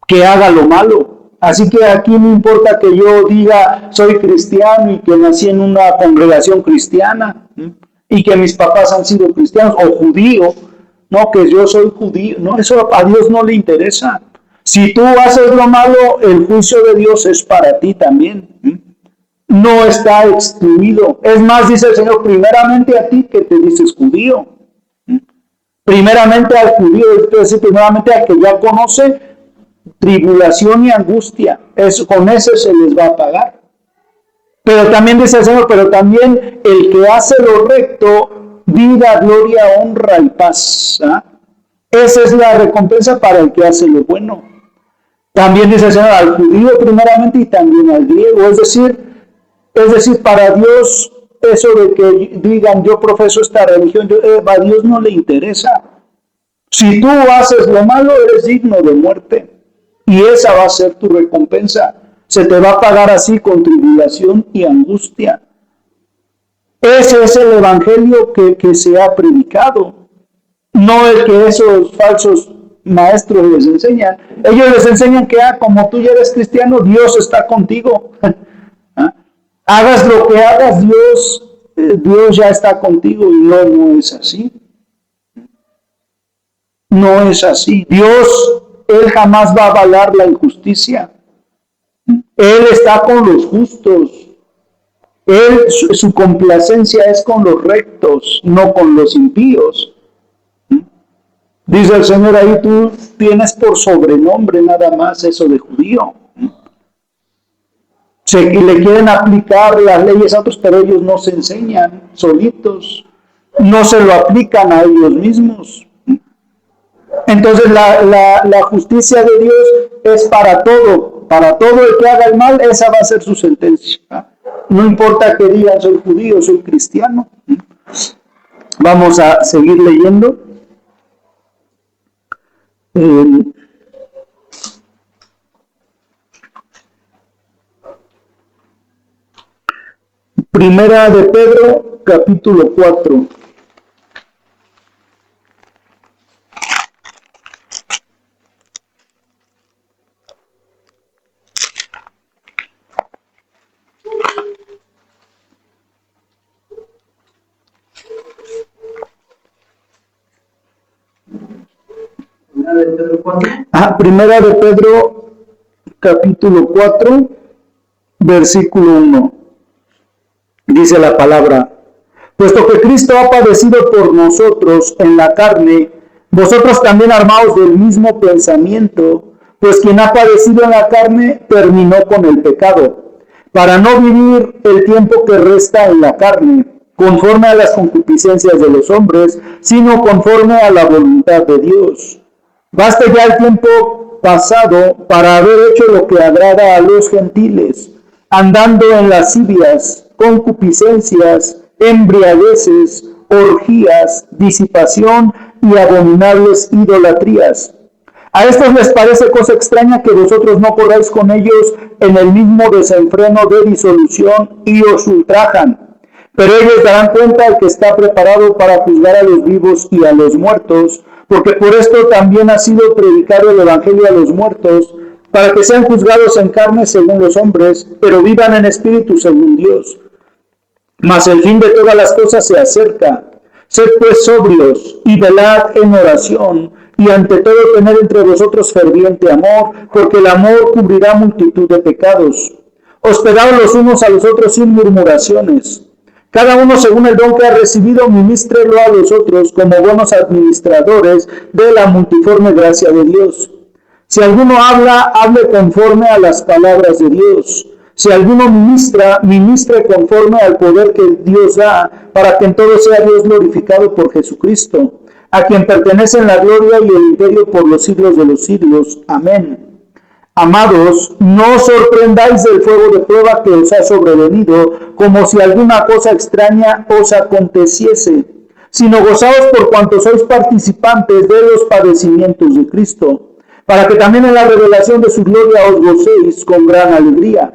Speaker 1: que haga lo malo. Así que aquí no importa que yo diga soy cristiano y que nací en una congregación cristiana y que mis papás han sido cristianos o judíos, no, que yo soy judío, no, eso a Dios no le interesa. Si tú haces lo malo, el juicio de Dios es para ti también. No está excluido. Es más, dice el Señor, primeramente a ti que te dices judío. Primeramente al judío, es decir, primeramente al que ya conoce tribulación y angustia. Con ese se les va a pagar. Pero también dice el Señor, pero también el que hace lo recto, vida, gloria, honra y paz. Esa es la recompensa para el que hace lo bueno. También dice el Señor al judío primeramente y también al griego. Es decir, para Dios, eso de que digan yo profeso esta religión, a Dios no le interesa. Si tú haces lo malo, eres digno de muerte. Y esa va a ser tu recompensa. Se te va a pagar así con tribulación y angustia. Ese es el evangelio que se ha predicado. No el que esos falsos maestros les enseñan. Ellos les enseñan que como tú ya eres cristiano, Dios está contigo. Hagas lo que hagas, Dios ya está contigo, y no es así. No es así. Dios, Él jamás va a avalar la injusticia. Él está con los justos. Su complacencia es con los rectos, no con los impíos. Dice el Señor ahí, tú tienes por sobrenombre nada más eso de judío. Le quieren aplicar las leyes a otros, pero ellos no se enseñan solitos. No se lo aplican a ellos mismos. Entonces la justicia de Dios es para todo el que haga el mal, esa va a ser su sentencia. No importa que digan soy judío, soy cristiano. Vamos a seguir leyendo. Primera de Pedro, capítulo 4. Primera de Pedro, capítulo 4, versículo 1. Dice la palabra: puesto que Cristo ha padecido por nosotros en la carne, vosotros también armaos del mismo pensamiento, pues quien ha padecido en la carne terminó con el pecado, para no vivir el tiempo que resta en la carne, conforme a las concupiscencias de los hombres, sino conforme a la voluntad de Dios. Baste ya el tiempo pasado para haber hecho lo que agrada a los gentiles, andando en lascivias, concupiscencias, embriagueces, orgías, disipación y abominables idolatrías. A estos les parece cosa extraña que vosotros no corráis con ellos en el mismo desenfreno de disolución y os ultrajan. Pero ellos darán cuenta al que está preparado para juzgar a los vivos y a los muertos, porque por esto también ha sido predicado el evangelio a los muertos, para que sean juzgados en carne según los hombres, pero vivan en espíritu según Dios. Mas el fin de todas las cosas se acerca. Sed pues sobrios y velad en oración, y ante todo tened entre vosotros ferviente amor, porque el amor cubrirá multitud de pecados. Hospedaos los unos a los otros sin murmuraciones. Cada uno según el don que ha recibido, ministrelo a los otros como buenos administradores de la multiforme gracia de Dios. Si alguno habla, hable conforme a las palabras de Dios. Si alguno ministra, ministre conforme al poder que Dios da, para que en todo sea Dios glorificado por Jesucristo, a quien pertenecen la gloria y el imperio por los siglos de los siglos. Amén. Amados, no os sorprendáis del fuego de prueba que os ha sobrevenido, como si alguna cosa extraña os aconteciese, sino gozaos por cuanto sois participantes de los padecimientos de Cristo, para que también en la revelación de su gloria os gocéis con gran alegría.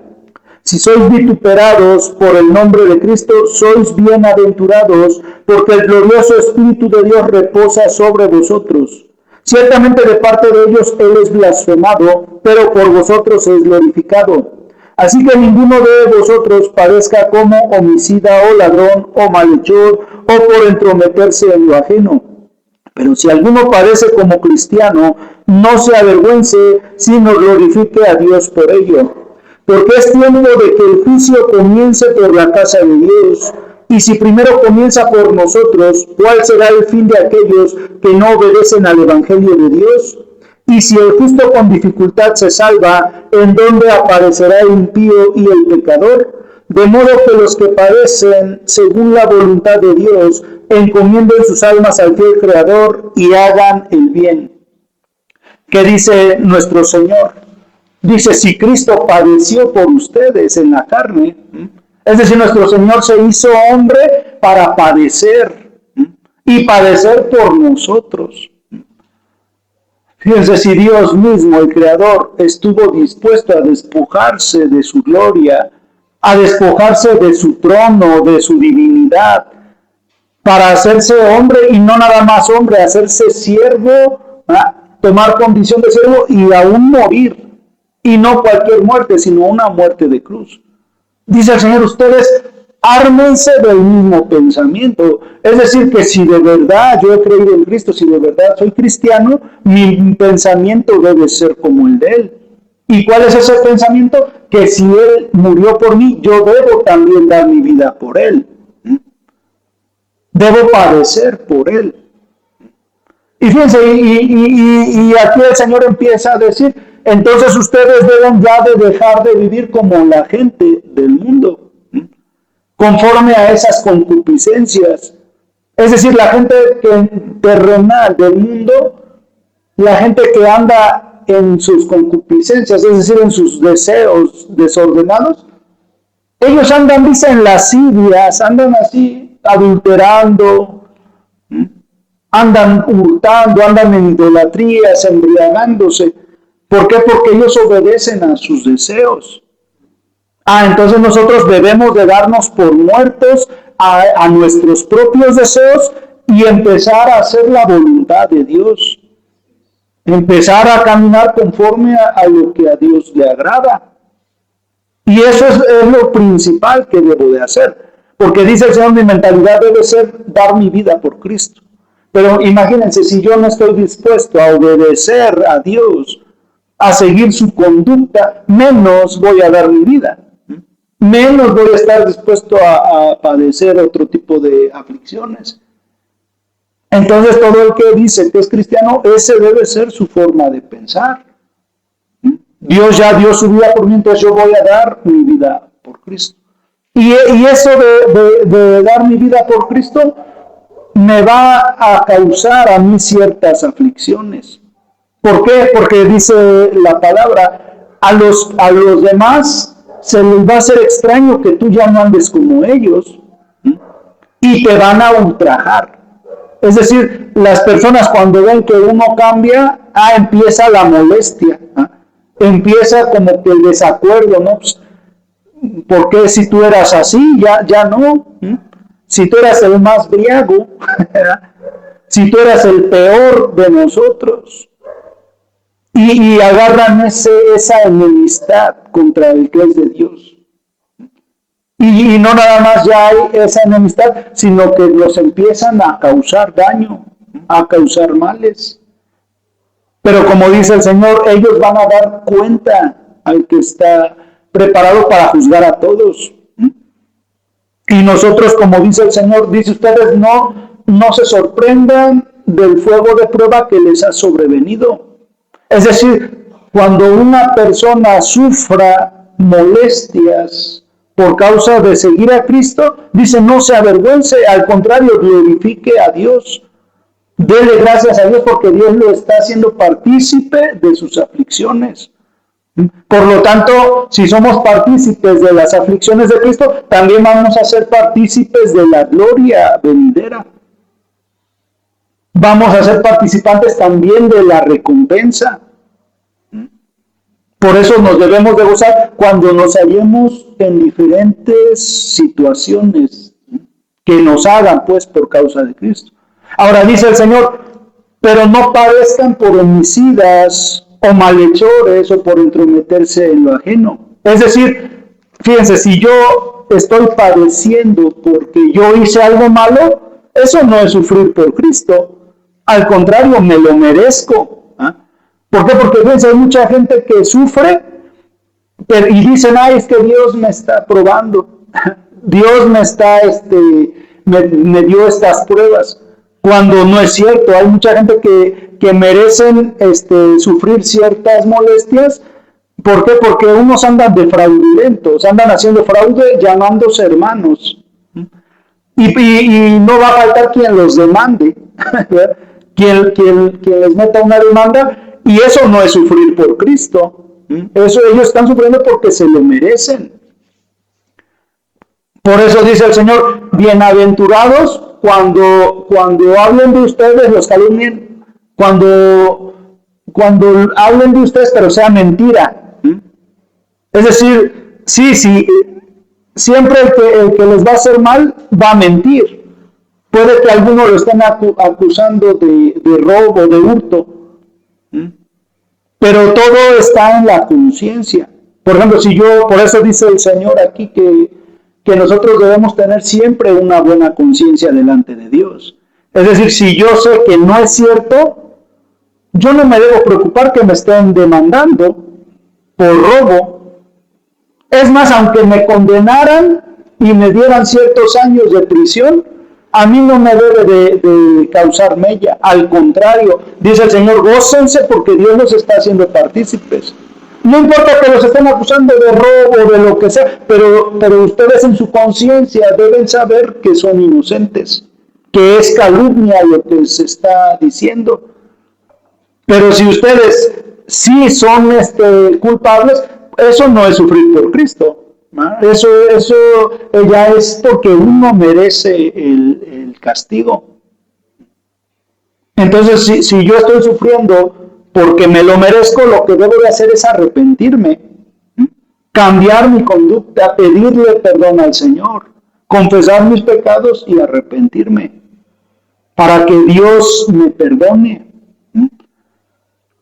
Speaker 1: Si sois vituperados por el nombre de Cristo, sois bienaventurados, porque el glorioso Espíritu de Dios reposa sobre vosotros. Ciertamente de parte de ellos Él es blasfemado, pero por vosotros es glorificado. Así que ninguno de vosotros padezca como homicida o ladrón o malhechor o por entrometerse en lo ajeno. Pero si alguno padece como cristiano, no se avergüence, sino glorifique a Dios por ello. Porque es tiempo de que el juicio comience por la casa de Dios. Y si primero comienza por nosotros, ¿cuál será el fin de aquellos que no obedecen al Evangelio de Dios? Y si el justo con dificultad se salva, ¿en dónde aparecerá el impío y el pecador? De modo que los que padecen según la voluntad de Dios, encomienden sus almas al fiel Creador y hagan el bien. ¿Qué dice nuestro Señor? Dice, si Cristo padeció por ustedes en la carne, es decir, nuestro Señor se hizo hombre para padecer y padecer por nosotros. Fíjense, si Dios mismo, el Creador, estuvo dispuesto a despojarse de su gloria, a despojarse de su trono, de su divinidad, para hacerse hombre y no nada más hombre, hacerse siervo, tomar condición de siervo y aún morir. Y no cualquier muerte, sino una muerte de cruz. Dice el Señor, ustedes ármense del mismo pensamiento. Es decir, que si de verdad yo he creído en Cristo, si de verdad soy cristiano, mi pensamiento debe ser como el de Él. ¿Y cuál es ese pensamiento? Que si Él murió por mí, yo debo también dar mi vida por Él. Debo padecer por Él. Y fíjense, y aquí el Señor empieza a decir, entonces ustedes deben ya de dejar de vivir como la gente del mundo, conforme a esas concupiscencias. Es decir, la gente terrenal del mundo, la gente que anda en sus concupiscencias, es decir, en sus deseos desordenados, ellos andan, dicen, lascivias, andan así, adulterando, andan hurtando, andan en idolatrías, embriagándose. ¿Por qué? Porque ellos obedecen a sus deseos. Entonces nosotros debemos de darnos por muertos a nuestros propios deseos y empezar a hacer la voluntad de Dios. Empezar a caminar conforme a lo que a Dios le agrada. Y eso es lo principal que debo de hacer. Porque dice el Señor, mi mentalidad debe ser dar mi vida por Cristo. Pero imagínense, si yo no estoy dispuesto a obedecer a Dios, a seguir su conducta, menos voy a dar mi vida. Menos voy a estar dispuesto a padecer otro tipo de aflicciones. Entonces todo el que dice que es cristiano, ese debe ser su forma de pensar. Dios ya dio su vida por mí, entonces yo voy a dar mi vida por Cristo. Y eso de dar mi vida por Cristo me va a causar a mí ciertas aflicciones. ¿Por qué? Porque dice la palabra, a los demás se les va a hacer extraño que tú ya no andes como ellos. y te van a ultrajar. Es decir, las personas cuando ven que uno cambia, empieza la molestia, empieza como que el desacuerdo, ¿no? Pues, ¿por qué si tú eras así, ya no? Si tú eras el más briago, si tú eras el peor de nosotros. Y agarran esa enemistad contra el que es de Dios. Y no nada más ya hay esa enemistad, sino que los empiezan a causar daño, a causar males. Pero como dice el Señor, ellos van a dar cuenta al que está preparado para juzgar a todos. Y nosotros, como dice el Señor, dice ustedes, no se sorprendan del fuego de prueba que les ha sobrevenido. Es decir, cuando una persona sufra molestias por causa de seguir a Cristo, dice, no se avergüence, al contrario, glorifique a Dios. Dele gracias a Dios porque Dios lo está haciendo partícipe de sus aflicciones. Por lo tanto, si somos partícipes de las aflicciones de Cristo, también vamos a ser partícipes de la gloria venidera. Vamos a ser participantes también de la recompensa. Por eso nos debemos de gozar cuando nos hallemos en diferentes situaciones que nos hagan, pues, por causa de Cristo. Ahora dice el Señor, pero no padezcan por homicidas o malhechores o por entrometerse en lo ajeno. Es decir, fíjense, si yo estoy padeciendo porque yo hice algo malo, eso no es sufrir por Cristo. Al contrario, me lo merezco. ¿Por qué? Porque fíjense, hay mucha gente que sufre y dicen, es que Dios me está probando. Dios me está, me dio estas pruebas. Cuando no es cierto, hay mucha gente que merecen sufrir ciertas molestias. ¿Por qué? Porque unos andan de fraudulentos, andan haciendo fraude llamándose hermanos. Y no va a faltar quien los demande, quien les meta una demanda, y eso no es sufrir por Cristo. Eso ellos están sufriendo porque se lo merecen. Por eso dice el Señor, bienaventurados cuando hablen de ustedes, los calumnien, cuando hablen de ustedes, pero sea mentira. Es decir, sí, siempre el que les va a hacer mal va a mentir. Puede que algunos lo estén acusando de robo, de hurto, pero todo está en la conciencia. Por ejemplo, por eso dice el Señor aquí que nosotros debemos tener siempre una buena conciencia delante de Dios. Es decir, si yo sé que no es cierto, yo no me debo preocupar que me estén demandando por robo. Es más, aunque me condenaran y me dieran ciertos años de prisión, a mí no me debe de causar mella. Al contrario, dice el Señor, gócense porque Dios los está haciendo partícipes. No importa que los estén acusando de robo, de lo que sea, pero ustedes en su conciencia deben saber que son inocentes, que es calumnia lo que se está diciendo. Pero si ustedes sí son culpables, eso no es sufrir por Cristo. Eso ya es porque uno merece el castigo. Entonces, si yo estoy sufriendo porque me lo merezco, lo que debo de hacer es arrepentirme, cambiar mi conducta, pedirle perdón al Señor, confesar mis pecados y arrepentirme para que Dios me perdone.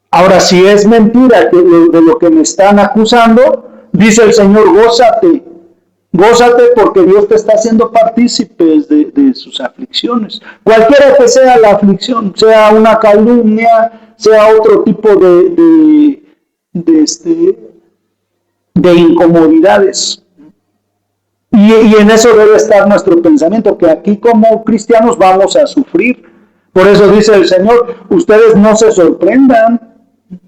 Speaker 1: Ahora, si es mentira de lo que me están acusando, dice el Señor, gózate porque Dios te está haciendo partícipes de sus aflicciones. Cualquiera que sea la aflicción, sea una calumnia, sea otro tipo de incomodidades. Y en eso debe estar nuestro pensamiento, que aquí como cristianos vamos a sufrir. Por eso dice el Señor, ustedes no se sorprendan.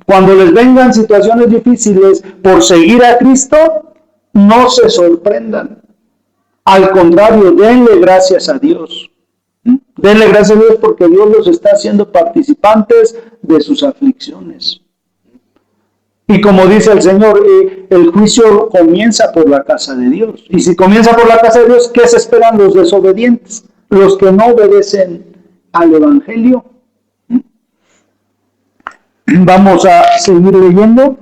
Speaker 1: Cuando les vengan situaciones difíciles por seguir a Cristo, no se sorprendan. Al contrario, denle gracias a Dios. Denle gracias a Dios porque Dios los está haciendo participantes de sus aflicciones. Y como dice el Señor, el juicio comienza por la casa de Dios. Y si comienza por la casa de Dios, ¿qué se esperan los desobedientes? los que no obedecen al Evangelio. Vamos a seguir leyendo.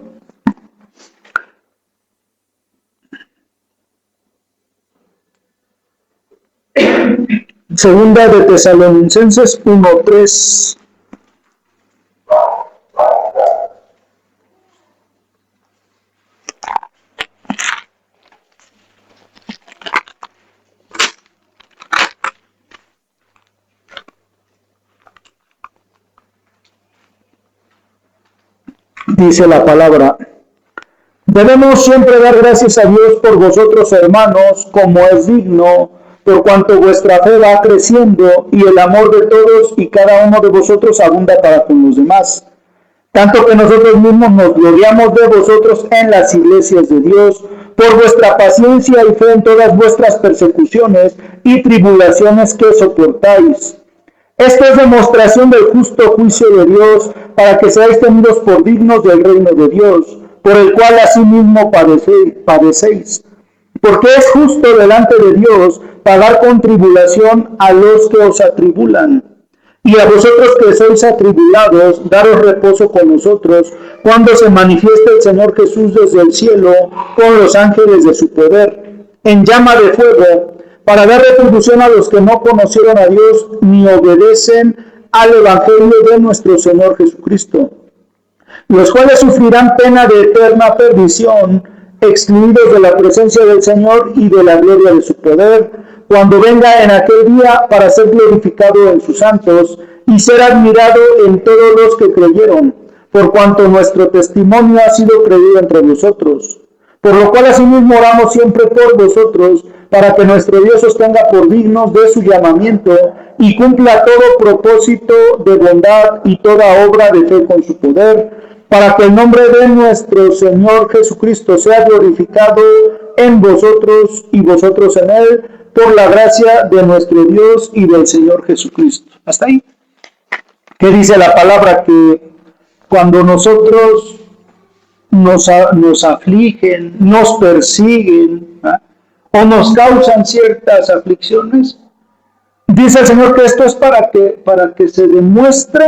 Speaker 1: Segunda de Tesalonicenses 1:3. Dice la palabra: debemos siempre dar gracias a Dios por vosotros, hermanos, como es digno, por cuanto vuestra fe va creciendo y el amor de todos y cada uno de vosotros abunda para con los demás. Tanto que nosotros mismos nos gloriamos de vosotros en las iglesias de Dios, por vuestra paciencia y fe en todas vuestras persecuciones y tribulaciones que soportáis. Esto es demostración del justo juicio de Dios, para que seáis tenidos por dignos del reino de Dios, por el cual asimismo padecéis. Porque es justo delante de Dios pagar con tribulación a los que os atribulan. Y a vosotros que sois atribulados, daros reposo con nosotros, cuando se manifieste el Señor Jesús desde el cielo, con los ángeles de su poder, en llama de fuego, para dar retribución a los que no conocieron a Dios ni obedecen al Evangelio de nuestro Señor Jesucristo, los cuales sufrirán pena de eterna perdición, excluidos de la presencia del Señor y de la gloria de su poder, cuando venga en aquel día para ser glorificado en sus santos y ser admirado en todos los que creyeron, por cuanto nuestro testimonio ha sido creído entre vosotros. Por lo cual asimismo oramos siempre por vosotros, para que nuestro Dios os tenga por dignos de su llamamiento y cumpla todo propósito de bondad y toda obra de fe con su poder, para que el nombre de nuestro Señor Jesucristo sea glorificado en vosotros y vosotros en él, por la gracia de nuestro Dios y del Señor Jesucristo. ¿Hasta ahí? ¿Qué dice la palabra? Que cuando nosotros nos afligen, nos persiguen, o nos causan ciertas aflicciones, dice el Señor que esto es para que se demuestre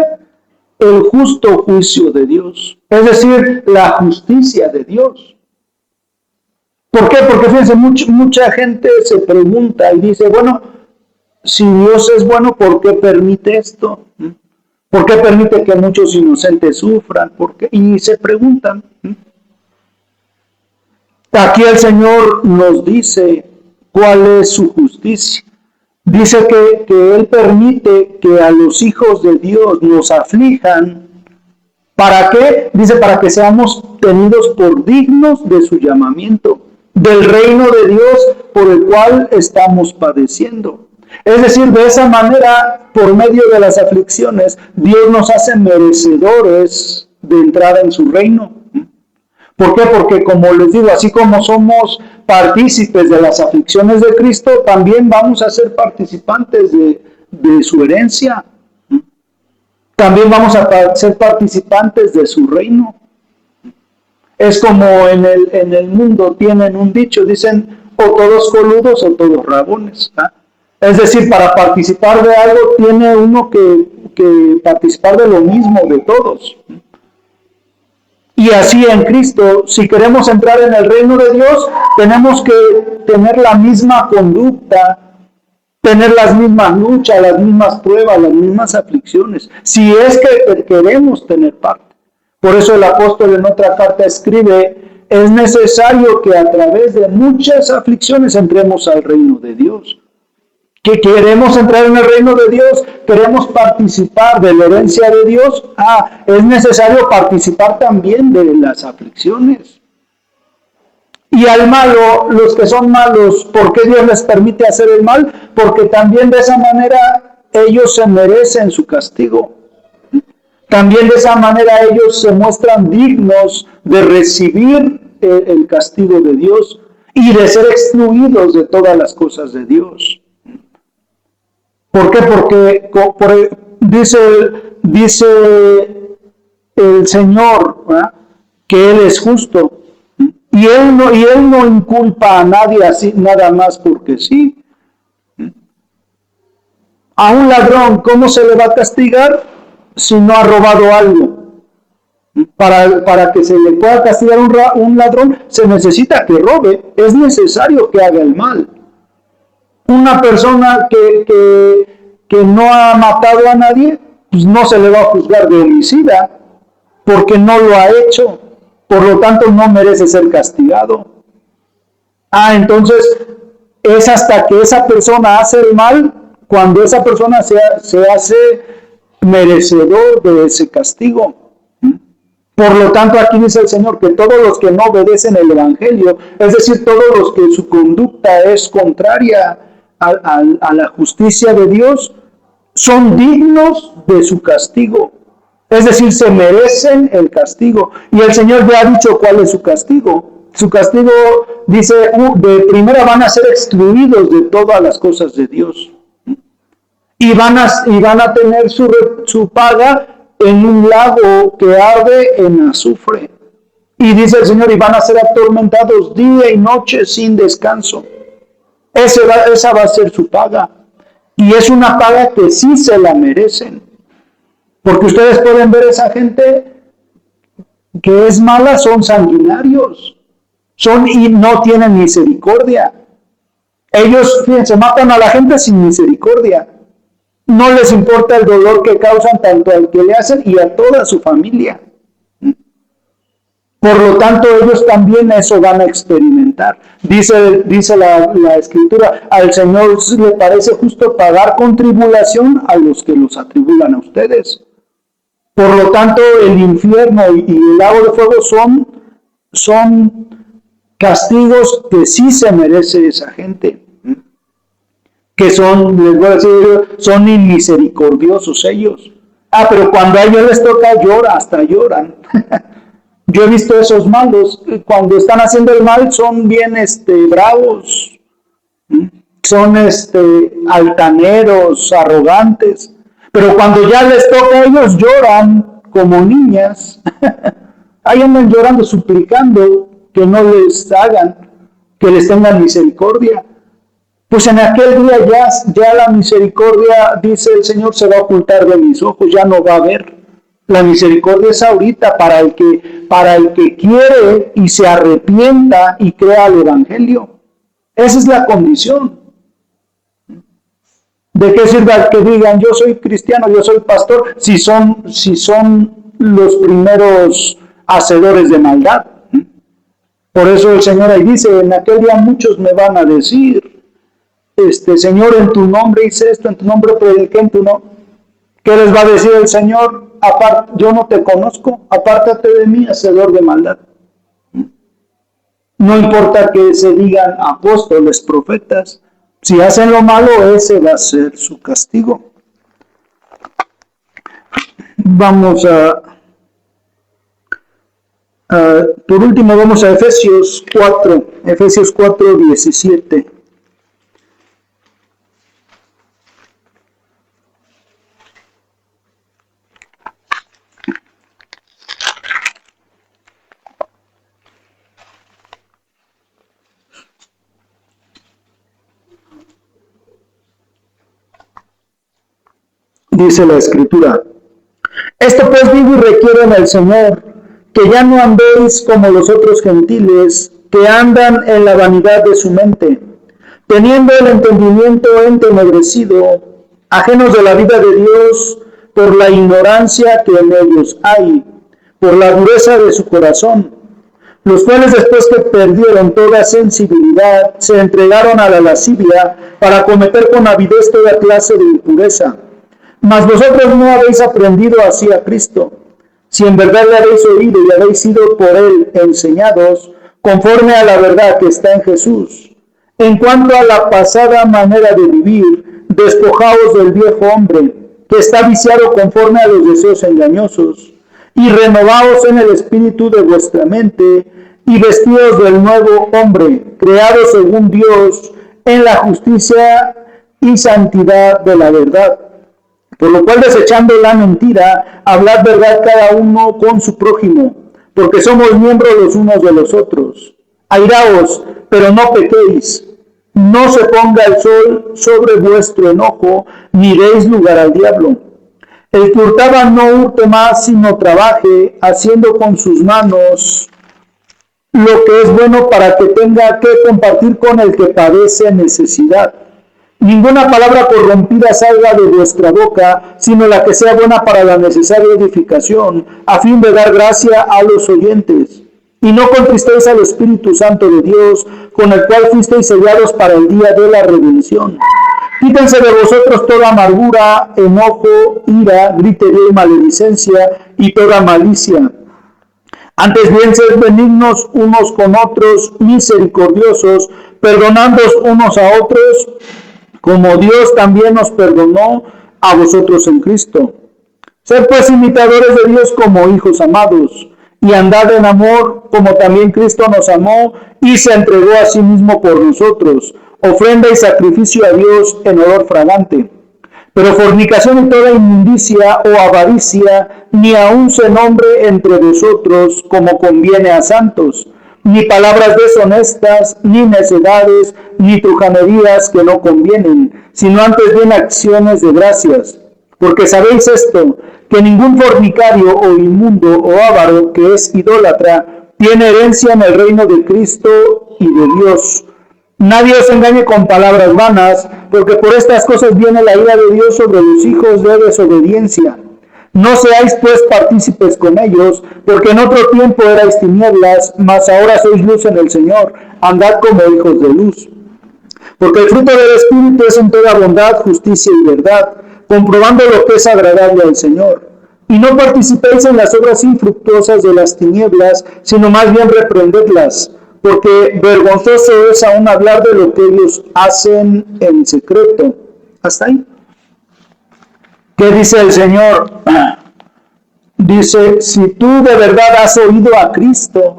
Speaker 1: el justo juicio de Dios, es decir, la justicia de Dios. ¿Por qué? Porque fíjense, mucha gente se pregunta y dice, bueno, si Dios es bueno, ¿por qué permite esto? ¿Por qué permite que muchos inocentes sufran? ¿Por qué? Y se preguntan. Aquí el Señor nos dice cuál es su justicia. Dice que Él permite que a los hijos de Dios nos aflijan. ¿Para qué? Dice, para que seamos tenidos por dignos de su llamamiento, del reino de Dios por el cual estamos padeciendo. Es decir, de esa manera, por medio de las aflicciones, Dios nos hace merecedores de entrar en su reino. ¿Por qué? Porque, como les digo, así como somos partícipes de las aflicciones de Cristo, también vamos a ser participantes de su herencia. También vamos a ser participantes de su reino. Es como en el mundo tienen un dicho, dicen, o todos coludos o todos rabones. Es decir, para participar de algo tiene uno que participar de lo mismo de todos. Y así en Cristo, si queremos entrar en el reino de Dios, tenemos que tener la misma conducta, tener las mismas luchas, las mismas pruebas, las mismas aflicciones, si es que queremos tener parte. Por eso el apóstol en otra carta escribe, es necesario que a través de muchas aflicciones entremos al reino de Dios. Que queremos entrar en el reino de Dios, queremos participar de la herencia de Dios, es necesario participar también de las aflicciones. Y al malo, los que son malos, ¿por qué Dios les permite hacer el mal? Porque también de esa manera ellos se merecen su castigo. También de esa manera ellos se muestran dignos de recibir el castigo de Dios y de ser excluidos de todas las cosas de Dios. ¿Por qué? Porque dice el Señor, ¿verdad?, que Él es justo. Y él no inculpa a nadie así, nada más porque sí. A un ladrón, ¿cómo se le va a castigar si no ha robado algo? Para que se le pueda castigar un ladrón, se necesita que robe, es necesario que haga el mal. Una persona que no ha matado a nadie, pues no se le va a juzgar de homicida, porque no lo ha hecho, por lo tanto no merece ser castigado. Entonces es hasta que esa persona hace el mal, cuando esa persona se hace merecedor de ese castigo. Por lo tanto, aquí dice el Señor que todos los que no obedecen el Evangelio, es decir, todos los que su conducta es contraria a la justicia de Dios, son dignos de su castigo. Es decir, se merecen el castigo. Y el Señor ya ha dicho cuál es su castigo. Su castigo, dice, de primera van a ser excluidos de todas las cosas de Dios. Y van a tener su paga en un lago que arde en azufre. Y dice el Señor, y van a ser atormentados día y noche sin descanso. Esa va a ser su paga. Y es una paga que sí se la merecen. Porque ustedes pueden ver esa gente que es mala, son sanguinarios. Y no tienen misericordia. Ellos, fíjense, matan a la gente sin misericordia. No les importa el dolor que causan tanto al que le hacen y a toda su familia. Por lo tanto, ellos también eso van a experimentar. Dice la Escritura, al Señor le parece justo pagar con tribulación a los que los atribulan a ustedes. Por lo tanto, el infierno y el lago de fuego son castigos que sí se merece esa gente. Que les voy a decir, son inmisericordiosos ellos. Pero cuando a ellos les toca, hasta lloran. Yo he visto esos malos, cuando están haciendo el mal son bien bravos, son altaneros, arrogantes, pero cuando ya les toca a ellos lloran como niñas. Ahí andan llorando, suplicando que no les hagan, que les tengan misericordia. Pues en aquel día ya la misericordia, dice el Señor, se va a ocultar de mis ojos, ya no va a haber. La misericordia es ahorita para el que quiere y se arrepienta y crea el Evangelio. Esa es la condición. ¿De qué sirve que digan yo soy cristiano, yo soy pastor, si son los primeros hacedores de maldad? Por eso el Señor ahí dice, en aquel día muchos me van a decir, Señor, en tu nombre hice esto, en tu nombre prediqué, en tu nombre. ¿Qué les va a decir el Señor? Yo no te conozco, apártate de mí, hacedor de maldad. No importa que se digan apóstoles, profetas, si hacen lo malo, ese va a ser su castigo. Vamos por último, vamos a Efesios 4, 17. Dice la Escritura, esto pues digo y requiero en el Señor, que ya no andéis como los otros gentiles, que andan en la vanidad de su mente, teniendo el entendimiento entenebrecido, ajenos de la vida de Dios, por la ignorancia que en ellos hay, por la dureza de su corazón, los cuales después que perdieron toda sensibilidad, se entregaron a la lascivia para cometer con avidez toda clase de impureza. Mas vosotros no habéis aprendido así a Cristo, si en verdad le habéis oído y habéis sido por él enseñados, conforme a la verdad que está en Jesús. En cuanto a la pasada manera de vivir, despojaos del viejo hombre, que está viciado conforme a los deseos engañosos, y renovaos en el espíritu de vuestra mente, y vestidos del nuevo hombre, creado según Dios, en la justicia y santidad de la verdad. Por lo cual, desechando la mentira, hablad verdad cada uno con su prójimo, porque somos miembros los unos de los otros. Airaos, pero no pequéis. No se ponga el sol sobre vuestro enojo, ni deis lugar al diablo. El que hurtaba no hurte más, sino trabaje, haciendo con sus manos lo que es bueno para que tenga que compartir con el que padece necesidad. Ninguna palabra corrompida salga de vuestra boca, sino la que sea buena para la necesaria edificación, a fin de dar gracia a los oyentes. Y no contristéis al Espíritu Santo de Dios, con el cual fuisteis sellados para el día de la redención. Quítense de vosotros toda amargura, enojo, ira, gritería y maledicencia, y toda malicia. Antes bien, sed benignos unos con otros, misericordiosos, perdonándoos unos a otros, como Dios también nos perdonó a vosotros en Cristo. Sed pues imitadores de Dios como hijos amados, y andad en amor, como también Cristo nos amó y se entregó a sí mismo por nosotros, ofrenda y sacrificio a Dios en olor fragante. Pero fornicación y toda inmundicia o avaricia, ni aun se nombre entre vosotros como conviene a santos, ni palabras deshonestas, ni necedades, ni trujanerías que no convienen, sino antes bien acciones de gracias. Porque sabéis esto, que ningún fornicario o inmundo o avaro que es idólatra tiene herencia en el reino de Cristo y de Dios. Nadie os engañe con palabras vanas, porque por estas cosas viene la ira de Dios sobre los hijos de desobediencia. No seáis pues partícipes con ellos, porque en otro tiempo erais tinieblas, mas ahora sois luz en el Señor. Andad como hijos de luz. Porque el fruto del Espíritu es en toda bondad, justicia y verdad, comprobando lo que es agradable al Señor. Y no participéis en las obras infructuosas de las tinieblas, sino más bien reprendedlas, porque vergonzoso es aún hablar de lo que ellos hacen en secreto. ¿Hasta ahí? ¿Qué dice el Señor? Dice, si tú de verdad has oído a Cristo,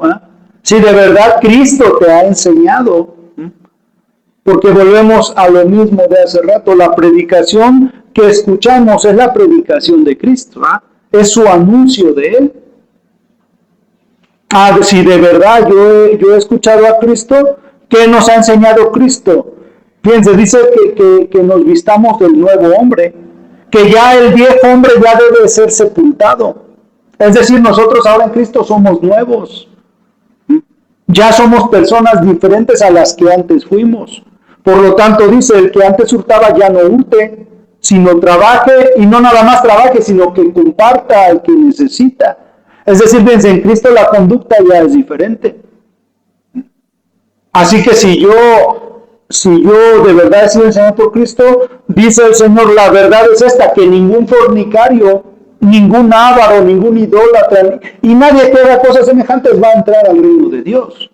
Speaker 1: si de verdad Cristo te ha enseñado, porque volvemos a lo mismo de hace rato, la predicación que escuchamos es la predicación de Cristo, es su anuncio de Él. Si de verdad yo he escuchado a Cristo, ¿qué nos ha enseñado Cristo? Fíjense, dice que nos vistamos del nuevo hombre, que ya el viejo hombre ya debe ser sepultado. Es decir, nosotros ahora en Cristo somos nuevos. Ya somos personas diferentes a las que antes fuimos. Por lo tanto, dice, el que antes hurtaba ya no hurte, sino trabaje, y no nada más trabaje, sino que comparta al que necesita. Es decir, fíjense, en Cristo la conducta ya es diferente. Así que si yo de verdad he sido enseñado por Cristo, dice el Señor, la verdad es esta, que ningún fornicario, ningún avaro, ningún idólatra, y nadie que haga cosas semejantes va a entrar al reino de Dios.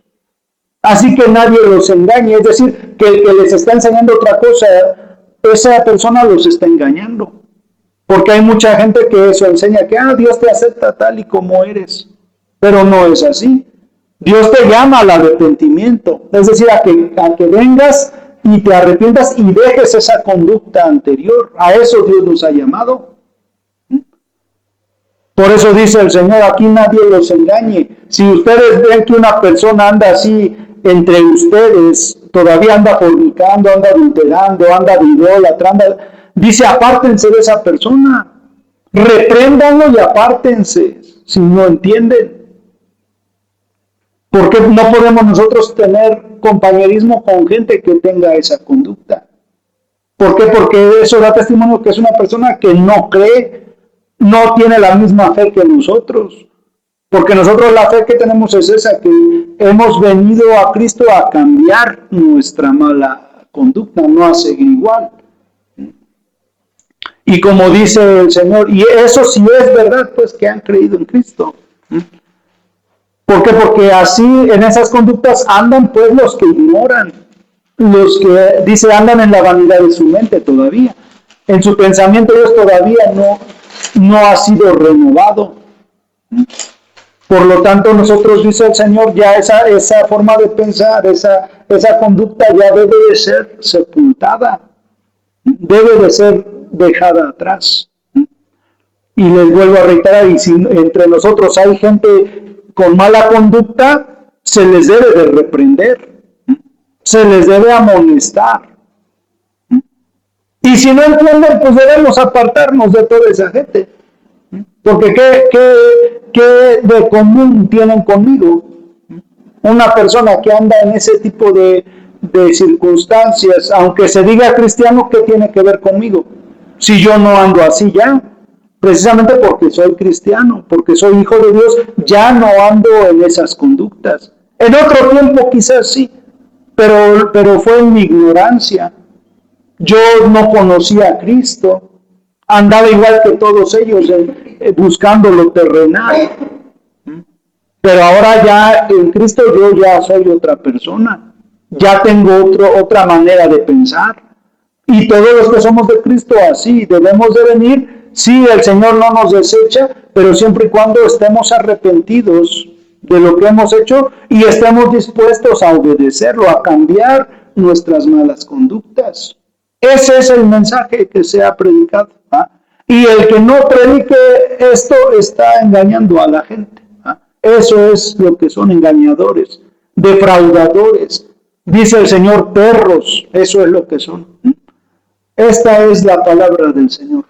Speaker 1: Así que nadie los engañe, es decir, que el que les está enseñando otra cosa, esa persona los está engañando. Porque hay mucha gente que eso enseña, que Dios te acepta tal y como eres, pero no es así. Dios te llama al arrepentimiento, es decir, a que vengas y te arrepientas y dejes esa conducta anterior. A eso Dios nos ha llamado. Por eso dice el Señor, aquí nadie los engañe. Si ustedes ven que una persona anda así entre ustedes, todavía anda fornicando, anda adulterando, anda de idólatra, dice, apártense de esa persona. Repréndanlo y apártense, si no entienden. ¿Por qué no podemos nosotros tener compañerismo con gente que tenga esa conducta? ¿Por qué? Porque eso da testimonio que es una persona que no cree, no tiene la misma fe que nosotros. Porque nosotros la fe que tenemos es esa, que hemos venido a Cristo a cambiar nuestra mala conducta, no a seguir igual. Y como dice el Señor, y eso sí es verdad, pues que han creído en Cristo. ¿Por qué? Porque así en esas conductas andan pues los que ignoran, los que, dice, andan en la vanidad de su mente todavía. En su pensamiento ellos todavía no ha sido renovado. Por lo tanto, nosotros, dice el Señor, ya esa forma de pensar, esa conducta ya debe de ser sepultada, debe de ser dejada atrás. Y les vuelvo a reiterar, y si entre nosotros hay gente con mala conducta, se les debe de reprender, se les debe amonestar. Y si no entienden, pues debemos apartarnos de toda esa gente. Porque ¿qué de común tienen conmigo? Una persona que anda en ese tipo de circunstancias, aunque se diga cristiano, ¿qué tiene que ver conmigo? Si yo no ando así ya, precisamente porque soy cristiano, porque soy hijo de Dios, ya no ando en esas conductas. En otro tiempo quizás sí, pero fue en mi ignorancia. Yo no conocía a Cristo, andaba igual que todos ellos buscando lo terrenal. Pero ahora ya en Cristo yo ya soy otra persona, ya tengo otra manera de pensar. Y todos los que somos de Cristo así debemos de venir. Sí, el Señor no nos desecha, pero siempre y cuando estemos arrepentidos de lo que hemos hecho y estemos dispuestos a obedecerlo, a cambiar nuestras malas conductas. Ese es el mensaje que se ha predicado. Y el que no predique esto está engañando a la gente. Eso es lo que son engañadores, defraudadores. Dice el Señor, perros, eso es lo que son. Esta es la palabra del Señor.